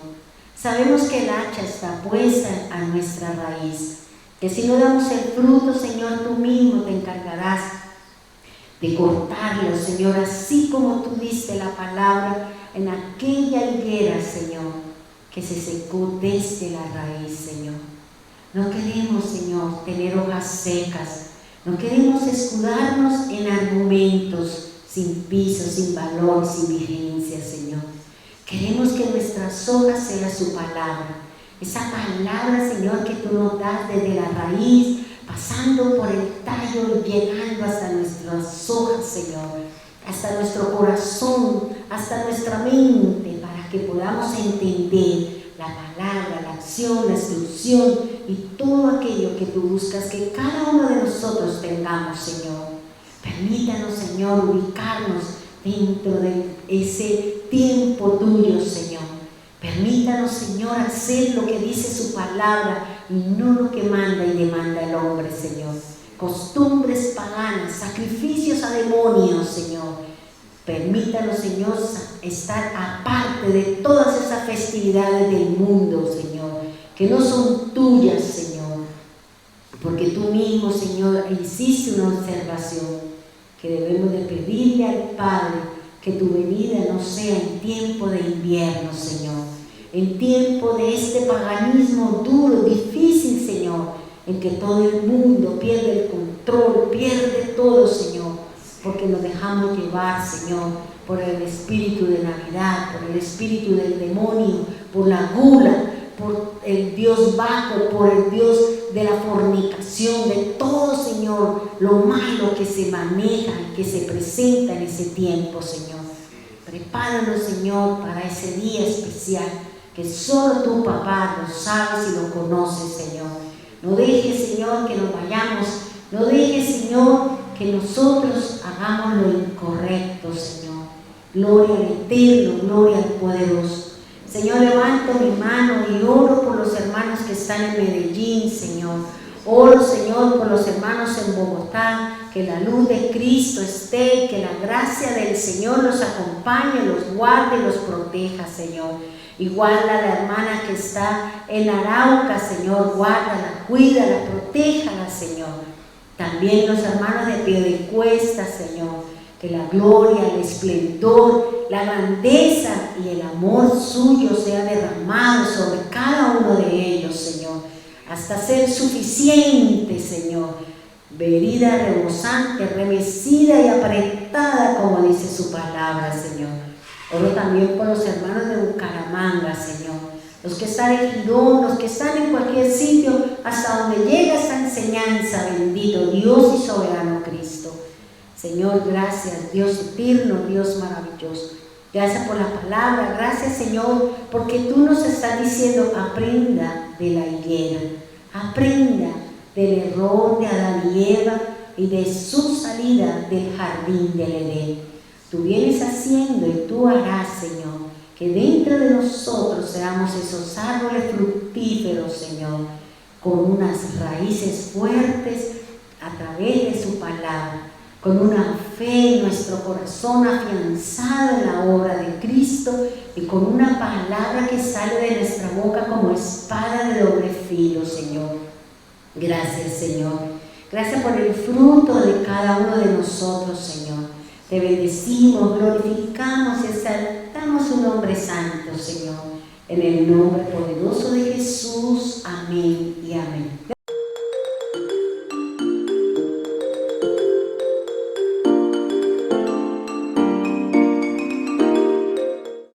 Sabemos que el hacha está puesta a nuestra raíz, que si no damos el fruto, Señor, tú mismo te encargarás de cortarlo, Señor, así como tú diste la palabra en aquella higuera, Señor, que se secó desde la raíz, Señor. No queremos, Señor, tener hojas secas, no queremos escudarnos en argumentos sin piso, sin valor, sin vigencia, Señor. Queremos que nuestras hojas sea su palabra, esa palabra, Señor, que tú nos das desde la raíz, pasando por el tallo, llegando hasta nuestras hojas, Señor, hasta nuestro corazón, hasta nuestra mente, para que podamos entender la palabra, la acción, la instrucción y todo aquello que tú buscas que cada uno de nosotros tengamos, Señor. Permítanos, Señor, ubicarnos dentro de ese tiempo tuyo, Señor. Permítanos, Señor, hacer lo que dice su palabra y no lo que manda y demanda el hombre, Señor. Costumbres paganas, sacrificios a demonios, Señor. Permítanos, Señor, estar aparte de todas esas festividades del mundo, Señor, que no son tuyas, Señor. Porque tú mismo, Señor, hiciste una observación que debemos de pedirle al Padre que tu venida no sea en tiempo de invierno, Señor, en tiempo de este paganismo duro, difícil, Señor, en que todo el mundo pierde el control, pierde todo, Señor, porque nos dejamos llevar, Señor, por el espíritu de Navidad, por el espíritu del demonio, por la gula, por el Dios bajo, por el Dios de la fornicación, de todo, Señor, lo malo que se maneja y que se presenta en ese tiempo, Señor. Prepáranos, Señor, para ese día especial que solo tú, papá, lo sabes y lo conoces, Señor. No dejes, Señor, que nos vayamos, no dejes, Señor, que nosotros hagamos lo incorrecto, Señor. Gloria al Eterno, gloria al Poderoso. Señor, levanto mi mano y oro por los hermanos que están en Medellín, Señor. Oro, Señor, por los hermanos en Bogotá, que la luz de Cristo esté, que la gracia del Señor los acompañe, los guarde, los proteja, Señor. Igual a la hermana que está en Arauca, Señor, guárdala, cuídala, protéjala, Señor. También los hermanos de Piedecuesta, Señor. Que la gloria, el esplendor, la grandeza y el amor suyo sea derramado sobre cada uno de ellos, Señor, hasta ser suficiente, Señor, bebida rebosante, remecida y apretada, como dice su palabra, Señor. Oro también por los hermanos de Bucaramanga, Señor, los que están en Girón, los que están en cualquier sitio, hasta donde llega esta enseñanza, bendito Dios y soberano Cristo. Señor, gracias, Dios eterno, Dios maravilloso. Gracias por la palabra, gracias, Señor, porque tú nos estás diciendo, aprenda de la higuera, aprenda del error de Adán y Eva y de su salida del jardín del Edén. Tú vienes haciendo y tú harás, Señor, que dentro de nosotros seamos esos árboles fructíferos, Señor, con unas raíces fuertes a través de su palabra, con una fe en nuestro corazón afianzada en la obra de Cristo y con una palabra que sale de nuestra boca como espada de doble filo, Señor. Gracias, Señor. Gracias por el fruto de cada uno de nosotros, Señor. Te bendecimos, glorificamos y exaltamos su nombre santo, Señor. En el nombre poderoso de Jesús. Amén y amén.